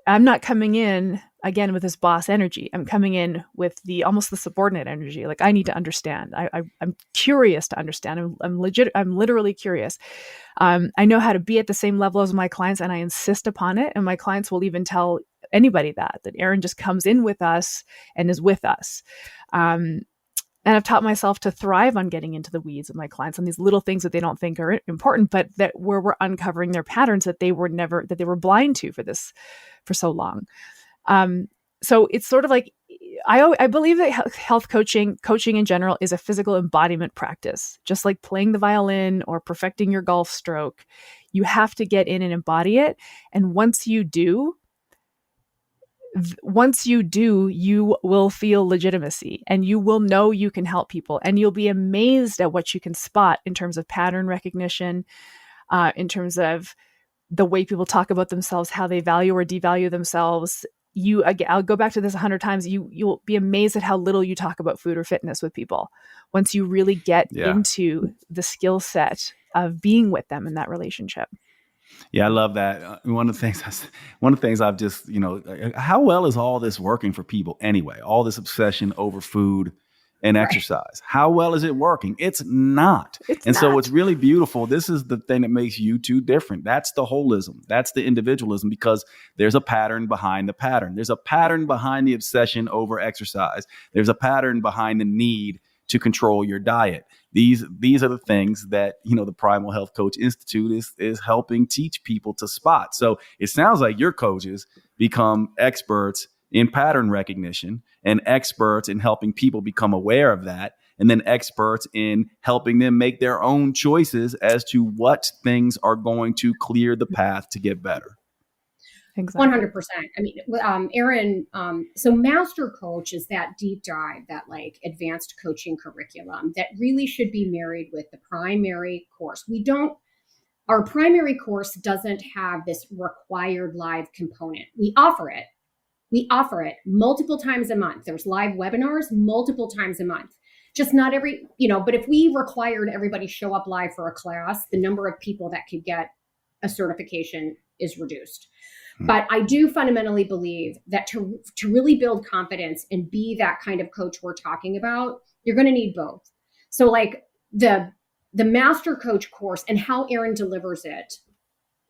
I'm not coming in again with this boss energy. I'm coming in with almost the subordinate energy. Like I need to understand. I'm curious to understand. I'm literally curious. I know how to be at the same level as my clients, and I insist upon it. And my clients will even tell anybody that Erin just comes in with us and is with us. And I've taught myself to thrive on getting into the weeds of my clients on these little things that they don't think are important, but that where we're uncovering their patterns that they were blind to for so long. So it's sort of like, I believe that health coaching in general is a physical embodiment practice, just like playing the violin or perfecting your golf stroke. You have to get in and embody it. And once you do, you will feel legitimacy, and you will know you can help people, and you'll be amazed at what you can spot in terms of pattern recognition, in terms of the way people talk about themselves, how they value or devalue themselves. I'll go back to this 100 times. You'll be amazed at how little you talk about food or fitness with people once you really get into the skill set of being with them in that relationship. Yeah, I love that. One of the things I've just, how well is all this working for people anyway? All this obsession over food and exercise. How well is it working? It's not. So it's really beautiful. This is the thing that makes you two different. That's the holism. That's the individualism, because there's a pattern behind the pattern. There's a pattern behind the obsession over exercise. There's a pattern behind the need to control your diet. These are the things that, the Primal Health Coach Institute is helping teach people to spot. So it sounds like your coaches become experts in pattern recognition and experts in helping people become aware of that, and then experts in helping them make their own choices as to what things are going to clear the path to get better. Exactly. 100%. I mean, Erin, so Master Coach is that deep dive, that like advanced coaching curriculum that really should be married with the primary course. Our primary course doesn't have this required live component. We offer it multiple times a month. There's live webinars multiple times a month. Just not every, but if we required everybody show up live for a class, the number of people that could get a certification is reduced. But I do fundamentally believe that to really build confidence and be that kind of coach we're talking about, you're going to need both. So like the Master Coach course and how Erin delivers it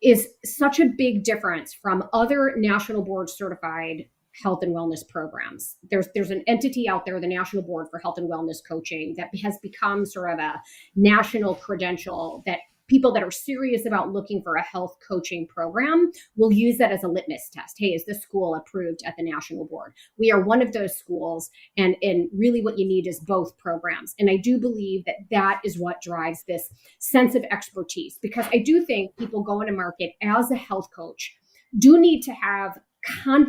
is such a big difference from other national board certified health and wellness programs. There's an entity out there, the National Board for Health and Wellness Coaching, that has become sort of a national credential that people that are serious about looking for a health coaching program will use that as a litmus test. Hey, is this school approved at the national board? We are one of those schools. And really what you need is both programs. And I do believe that is what drives this sense of expertise, because I do think people going to market as a health coach do need to have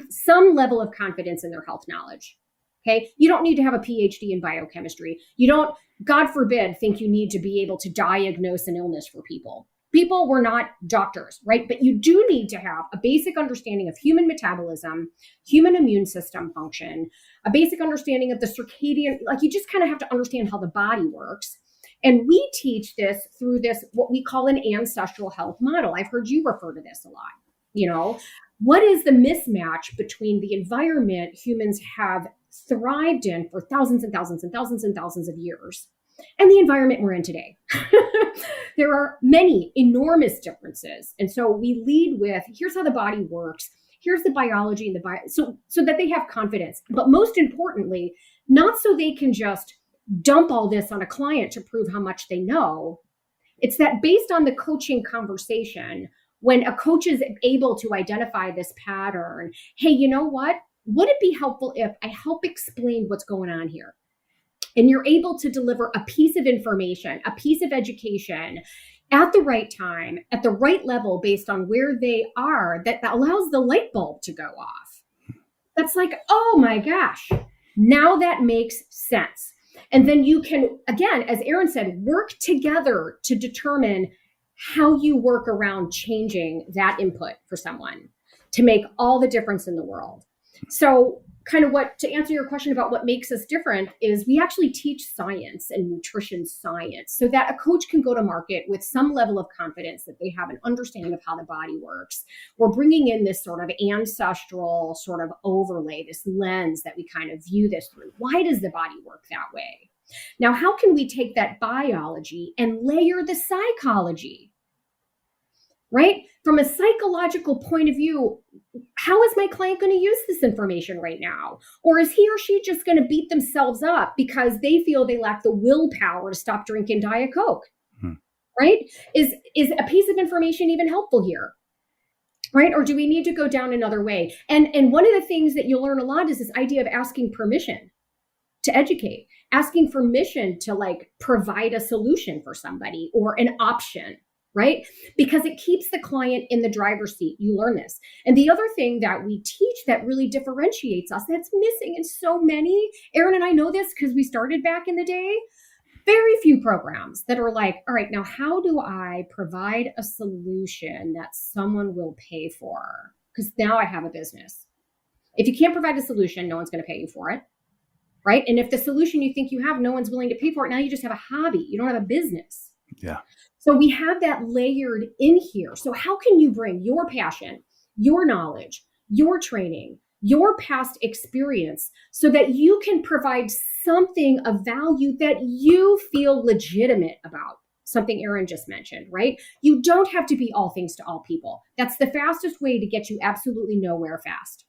some level of confidence in their health knowledge. Okay. You don't need to have a PhD in biochemistry. You don't, God forbid, think you need to be able to diagnose an illness for people. People were not doctors, right? But you do need to have a basic understanding of human metabolism, human immune system function, a basic understanding of the circadian, like you just kind of have to understand how the body works. And we teach this through this, what we call an ancestral health model. I've heard you refer to this a lot. You know, what is the mismatch between the environment humans have thrived in for thousands and thousands and thousands and thousands of years and the environment we're in today? There are many enormous differences. And so we lead with, here's how the body works. Here's the biology and the bio, so that they have confidence. But most importantly, not so they can just dump all this on a client to prove how much they know. It's that based on the coaching conversation, when a coach is able to identify this pattern, hey, you know what? Would it be helpful if I help explain what's going on here? And you're able to deliver a piece of information, a piece of education at the right time, at the right level, based on where they are, that allows the light bulb to go off. That's like, oh my gosh, now that makes sense. And then you can, again, as Erin said, work together to determine how you work around changing that input for someone to make all the difference in the world. So kind of to answer your question about what makes us different is we actually teach science and nutrition science so that a coach can go to market with some level of confidence that they have an understanding of how the body works. We're bringing in this sort of ancestral sort of overlay, this lens that we kind of view this through. Why does the body work that way? Now, how can we take that biology and layer the psychology? Right? From a psychological point of view, how is my client going to use this information right now? Or is he or she just going to beat themselves up because they feel they lack the willpower to stop drinking Diet Coke? Right? Is a piece of information even helpful here? Right? Or do we need to go down another way? And one of the things that you'll learn a lot is this idea of asking permission to educate, asking permission to like provide a solution for somebody or an option. Right? Because it keeps the client in the driver's seat. You learn this. And the other thing that we teach that really differentiates us, that's missing in so many, Erin and I know this because we started back in the day, very few programs that are like, all right, now how do I provide a solution that someone will pay for? Because now I have a business. If you can't provide a solution, no one's going to pay you for it. Right? And if the solution you think you have, no one's willing to pay for it, now you just have a hobby. You don't have a business. Yeah. So we have that layered in here. So how can you bring your passion, your knowledge, your training, your past experience so that you can provide something of value that you feel legitimate about? Something Erin just mentioned, right? You don't have to be all things to all people. That's the fastest way to get you absolutely nowhere fast.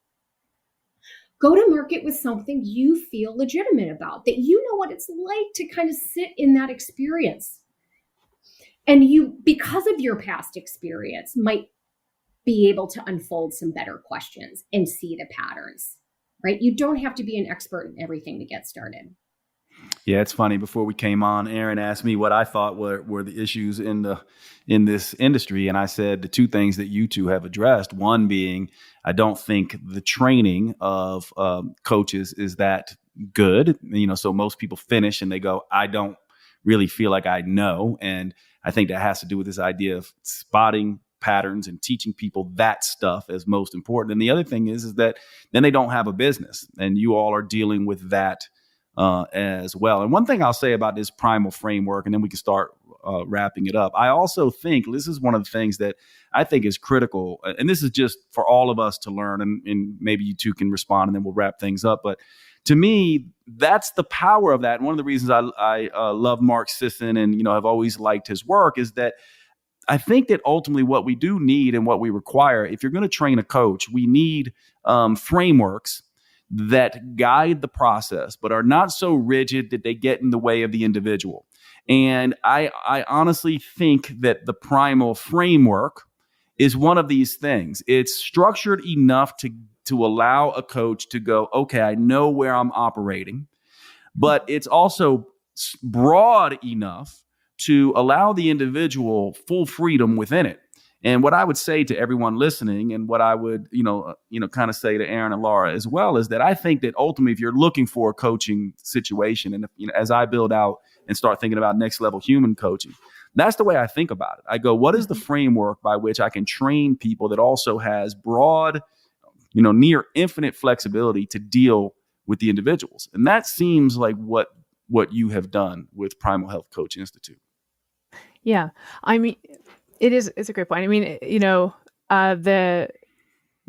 Go to market with something you feel legitimate about, that you know what it's like to kind of sit in that experience. And you, because of your past experience, might be able to unfold some better questions and see the patterns, right? You don't have to be an expert in everything to get started. Yeah, it's funny. Before we came on, Erin asked me what I thought were the issues in this industry. And I said the two things that you two have addressed, one being, I don't think the training of coaches is that good. You know, so most people finish and they go, I don't really feel like I know. And I think that has to do with this idea of spotting patterns and teaching people that stuff as most important. And the other thing is that then they don't have a business, and you all are dealing with that as well. And one thing I'll say about this primal framework, and then we can start wrapping it up. I also think this is one of the things that I think is critical, and this is just for all of us to learn, and maybe you two can respond and then we'll wrap things up. But to me, that's the power of that. And one of the reasons I love Mark Sisson and, you know, I've always liked his work is that I think that ultimately what we do need and what we require, if you're going to train a coach, we need frameworks that guide the process, but are not so rigid that they get in the way of the individual. And I honestly think that the primal framework is one of these things. It's structured enough to allow a coach to go, okay, I know where I'm operating, but it's also broad enough to allow the individual full freedom within it. And what I would say to everyone listening, and what I would, kind of say to Erin and Laura as well, is that I think that ultimately, if you're looking for a coaching situation, and as I build out and start thinking about next level human coaching, that's the way I think about it. I go, what is the framework by which I can train people that also has broad, near infinite flexibility to deal with the individuals? And that seems like what what you have done with Primal Health Coach Institute. Yeah. I mean, it's a great point. I mean,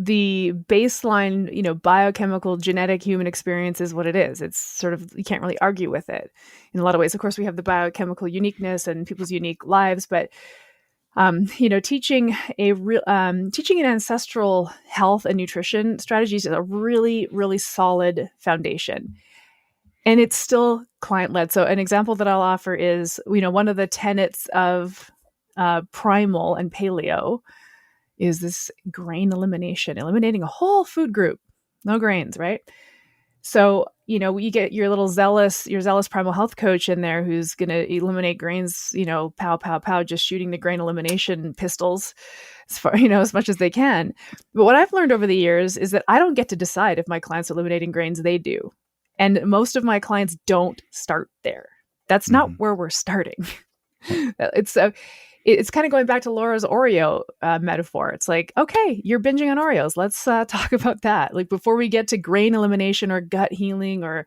the baseline, biochemical genetic human experience is what it is. It's sort of, you can't really argue with it in a lot of ways. Of course, we have the biochemical uniqueness and people's unique lives, but teaching an ancestral health and nutrition strategies is a really, really solid foundation. And it's still client-led. So an example that I'll offer is, one of the tenets of primal and paleo is this grain eliminating a whole food group, no grains, right? So, you get your zealous primal health coach in there who's going to eliminate grains, pow, pow, pow, just shooting the grain elimination pistols as far, as much as they can. But what I've learned over the years is that I don't get to decide if my clients are eliminating grains, they do. And most of my clients don't start there. That's not where we're starting. It's kind of going back to Laura's Oreo metaphor. It's like, okay, you're binging on Oreos. Let's talk about that. Like, before we get to grain elimination or gut healing or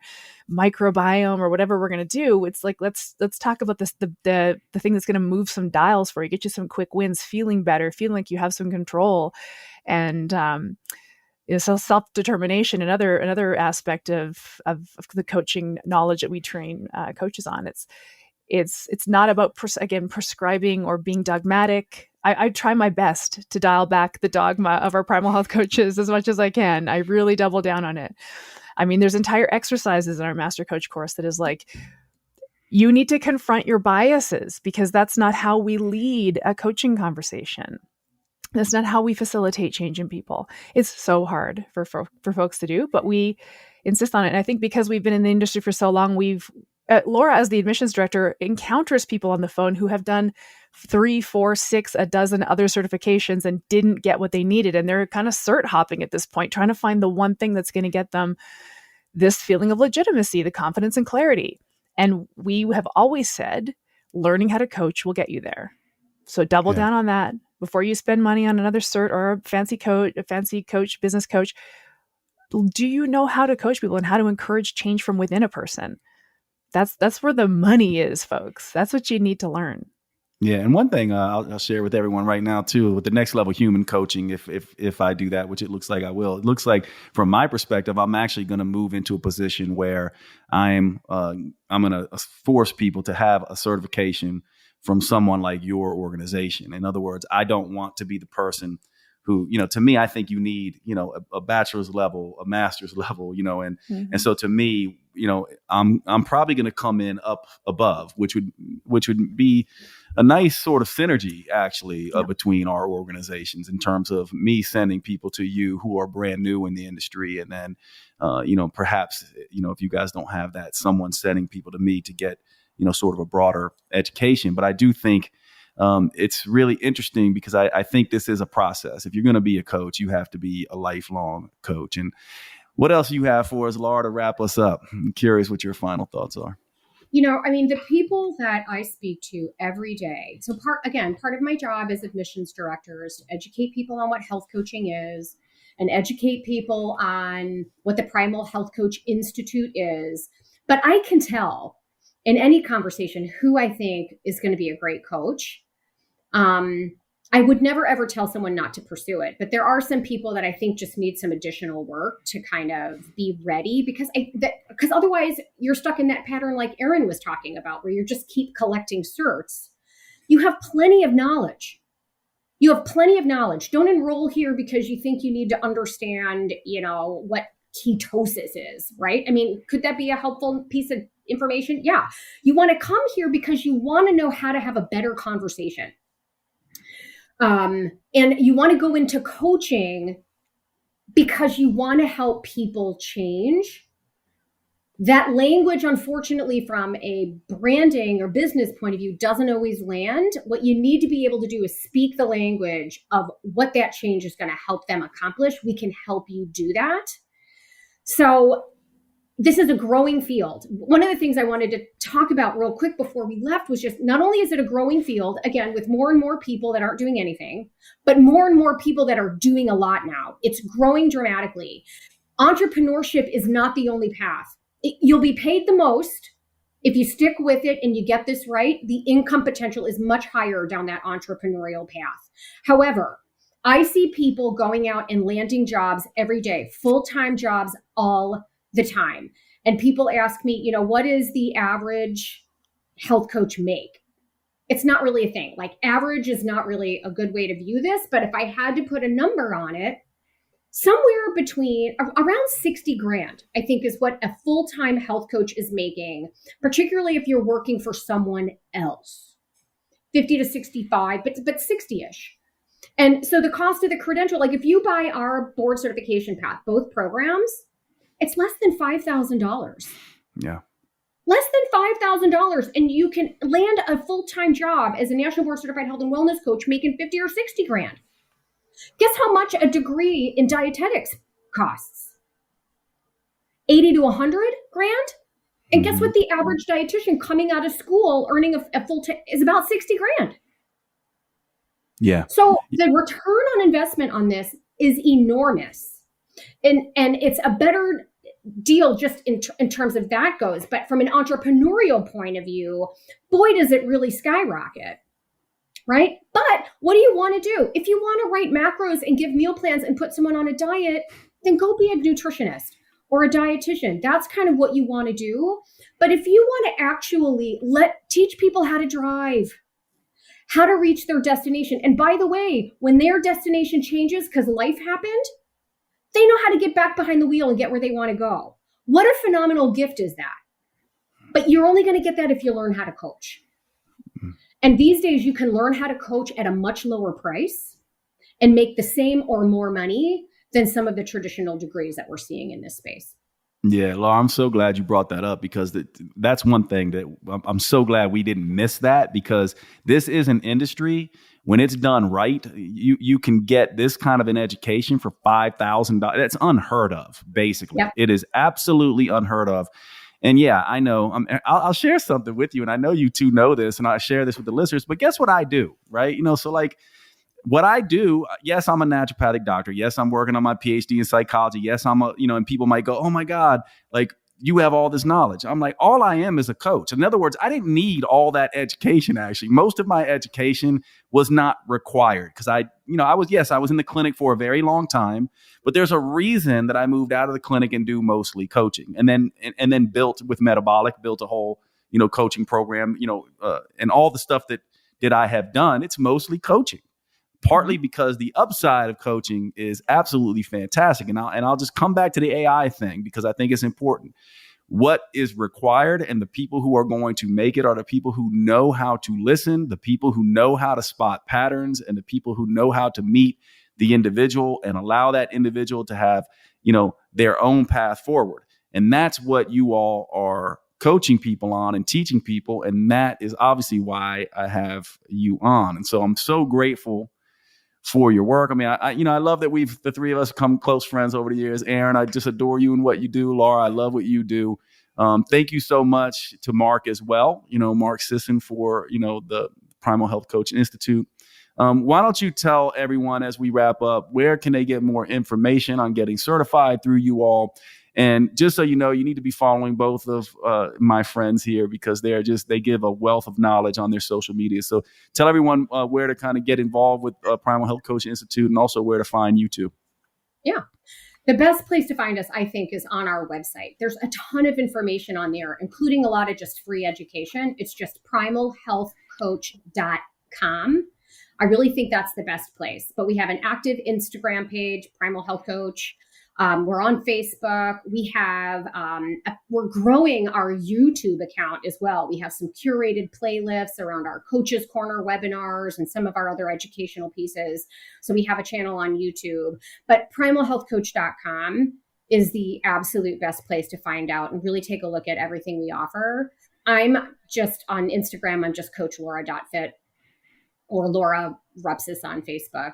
microbiome or whatever we're going to do, it's like, let's talk about this, the thing that's going to move some dials for you, get you some quick wins, feeling better, feeling like you have some control, and so self-determination. Another aspect of the coaching knowledge that we train coaches on. It's not about prescribing or being dogmatic. I try my best to dial back the dogma of our primal health coaches as much as I can. I really double down on it. I mean, there's entire exercises in our master coach course that is like, you need to confront your biases, because that's not how we lead a coaching conversation. That's not how we facilitate change in people. It's so hard for folks to do, but we insist on it. And I think because we've been in the industry for so long, Laura, as the admissions director, encounters people on the phone who have done 3, 4, 6, a dozen other certifications and didn't get what they needed. And they're kind of cert hopping at this point, trying to find the one thing that's going to get them this feeling of legitimacy, the confidence and clarity. And we have always said, learning how to coach will get you there. So double down on that before you spend money on another cert or a fancy coach, business coach. Do you know how to coach people and how to encourage change from within a person? That's where the money is, folks. That's what you need to learn. Yeah, and one thing I'll share with everyone right now too, with the next level human coaching, if I do that, which it looks like I will. It looks like, from my perspective, I'm actually going to move into a position where I'm going to force people to have a certification from someone like your organization. In other words, I don't want to be the person who, to me, I think you need, a bachelor's level, a master's level, and so to me, I'm probably going to come in up above, which would be a nice sort of synergy actually between our organizations, in terms of me sending people to you who are brand new in the industry. And then, perhaps, if you guys don't have that, someone sending people to me to get, sort of a broader education. But I do think it's really interesting, because I think this is a process. If you're going to be a coach, you have to be a lifelong coach. And what else you have for us, Laura, to wrap us up? I'm curious what your final thoughts are. The people that I speak to every day. So part of my job as admissions director is to educate people on what health coaching is, and educate people on what the Primal Health Coach Institute is. But I can tell in any conversation who I think is going to be a great coach. I would never, ever tell someone not to pursue it. But there are some people that I think just need some additional work to kind of be ready, because otherwise you're stuck in that pattern like Erin was talking about, where you just keep collecting certs. You have plenty of knowledge. Don't enroll here because you think you need to understand, what ketosis is, right? I mean, could that be a helpful piece of information? Yeah. You want to come here because you want to know how to have a better conversation. And you want to go into coaching because you want to help people change. That language, unfortunately, from a branding or business point of view, doesn't always land. What you need to be able to do is speak the language of what that change is going to help them accomplish. We can help you do that. So this is a growing field. One of the things I wanted to talk about real quick before we left was just, not only is it a growing field, again, with more and more people that aren't doing anything, but more and more people that are doing a lot now. It's growing dramatically. Entrepreneurship is not the only path. You'll be paid the most, If you stick with it and you get this right, the income potential is much higher down that entrepreneurial path. However, I see people going out and landing jobs every day, full-time jobs all the time. And people ask me, what is the average health coach make? It's not really a thing. Like, average is not really a good way to view this, but if I had to put a number on it, somewhere between around 60 grand, I think, is what a full-time health coach is making, particularly if you're working for someone else. 50 to 65, but 60-ish. And so the cost of the credential, like if you buy our board certification path, both programs, it's less than $5,000. Yeah. Less than $5,000. And you can land a full-time job as a National Board Certified Health and Wellness Coach making 50 or 60 grand. Guess how much a degree in dietetics costs? 80 to 100 grand? And guess what the average dietitian coming out of school earning a full-time is about 60 grand. Yeah. So the return on investment on this is enormous. And it's a better deal just in terms of that goes. But from an entrepreneurial point of view, boy, does it really skyrocket. Right? But what do you want to do? If you want to write macros and give meal plans and put someone on a diet, then go be a nutritionist or a dietitian. That's kind of what you want to do. But if you want to actually teach people how to drive, how to reach their destination. And by the way, when their destination changes because life happened, they know how to get back behind the wheel and get where they want to go. What a phenomenal gift is that? But you're only going to get that if you learn how to coach. And these days you can learn how to coach at a much lower price and make the same or more money than some of the traditional degrees that we're seeing in this space. Yeah, Laura, I'm so glad you brought that up, because that's one thing that I'm so glad we didn't miss that, because this is an industry, when it's done right, you can get this kind of an education for $5,000. That's unheard of, basically. Yep. It is absolutely unheard of. And yeah, I know, I'll share something with you, and I know you two know this, and I share this with the listeners, but guess what I do, right? So like, what I do, yes, I'm a naturopathic doctor. Yes, I'm working on my PhD in psychology. Yes, I'm and people might go, oh my God, like you have all this knowledge. I'm like, all I am is a coach. In other words, I didn't need all that education, actually. Most of my education was not required, because I was in the clinic for a very long time, but there's a reason that I moved out of the clinic and do mostly coaching, and then built with Metabolic, built a whole, coaching program, and all the stuff that I have done. It's mostly coaching. Partly because the upside of coaching is absolutely fantastic. And I'll just come back to the AI thing, because I think it's important. What is required, and the people who are going to make it, are the people who know how to listen, the people who know how to spot patterns, and the people who know how to meet the individual and allow that individual to have, their own path forward. And that's what you all are coaching people on and teaching people. And that is obviously why I have you on. And so I'm so grateful for your work. I mean, I love that the three of us become close friends over the years. Erin, I just adore you and what you do. Laura, I love what you do. Thank you so much to Mark as well. Mark Sisson for, the Primal Health Coach Institute. Why don't you tell everyone, as we wrap up, where can they get more information on getting certified through you all? And just so you know, you need to be following both of my friends here, because they give a wealth of knowledge on their social media. So tell everyone where to kind of get involved with Primal Health Coach Institute, and also where to find you two. Yeah. The best place to find us, I think, is on our website. There's a ton of information on there, including a lot of just free education. It's just primalhealthcoach.com. I really think that's the best place. But we have an active Instagram page, Primal Health Coach. We're on Facebook. We're growing our YouTube account as well. We have some curated playlists around our Coaches Corner webinars and some of our other educational pieces. So we have a channel on YouTube, but primalhealthcoach.com is the absolute best place to find out and really take a look at everything we offer. I'm just on Instagram. I'm just coachlaura.fit or Laura Rupsis on Facebook.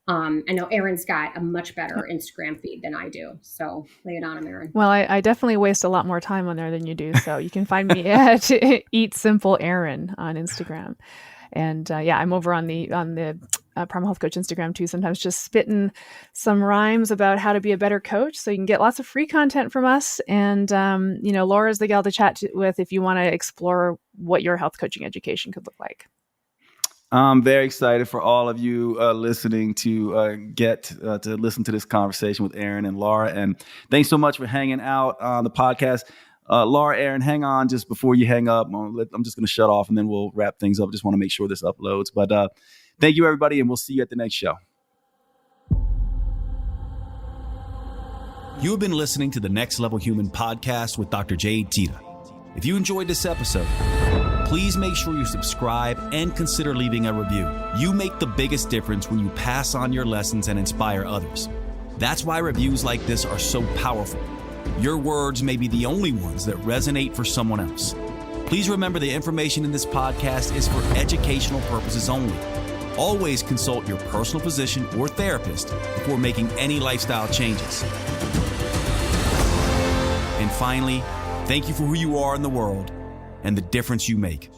I know Erin's got a much better Instagram feed than I do. So lay it on him, Erin. Well, I definitely waste a lot more time on there than you do. So you can find me at Eat Simple Erin on Instagram. And I'm over on the Primal Health Coach Instagram too, sometimes just spitting some rhymes about how to be a better coach. So you can get lots of free content from us. And, Laura's the gal to chat with if you want to explore what your health coaching education could look like. I'm very excited for all of you listening to get to listen to this conversation with Erin and Laura. And thanks so much for hanging out on the podcast. Laura, Erin, hang on just before you hang up. I'm just going to shut off and then we'll wrap things up. Just want to make sure this uploads. But thank you, everybody, and we'll see you at the next show. You have been listening to the Next Level Human podcast with Dr. Jade Teta. If you enjoyed this episode, please make sure you subscribe and consider leaving a review. You make the biggest difference when you pass on your lessons and inspire others. That's why reviews like this are so powerful. Your words may be the only ones that resonate for someone else. Please remember the information in this podcast is for educational purposes only. Always consult your personal physician or therapist before making any lifestyle changes. And finally, thank you for who you are in the world and the difference you make.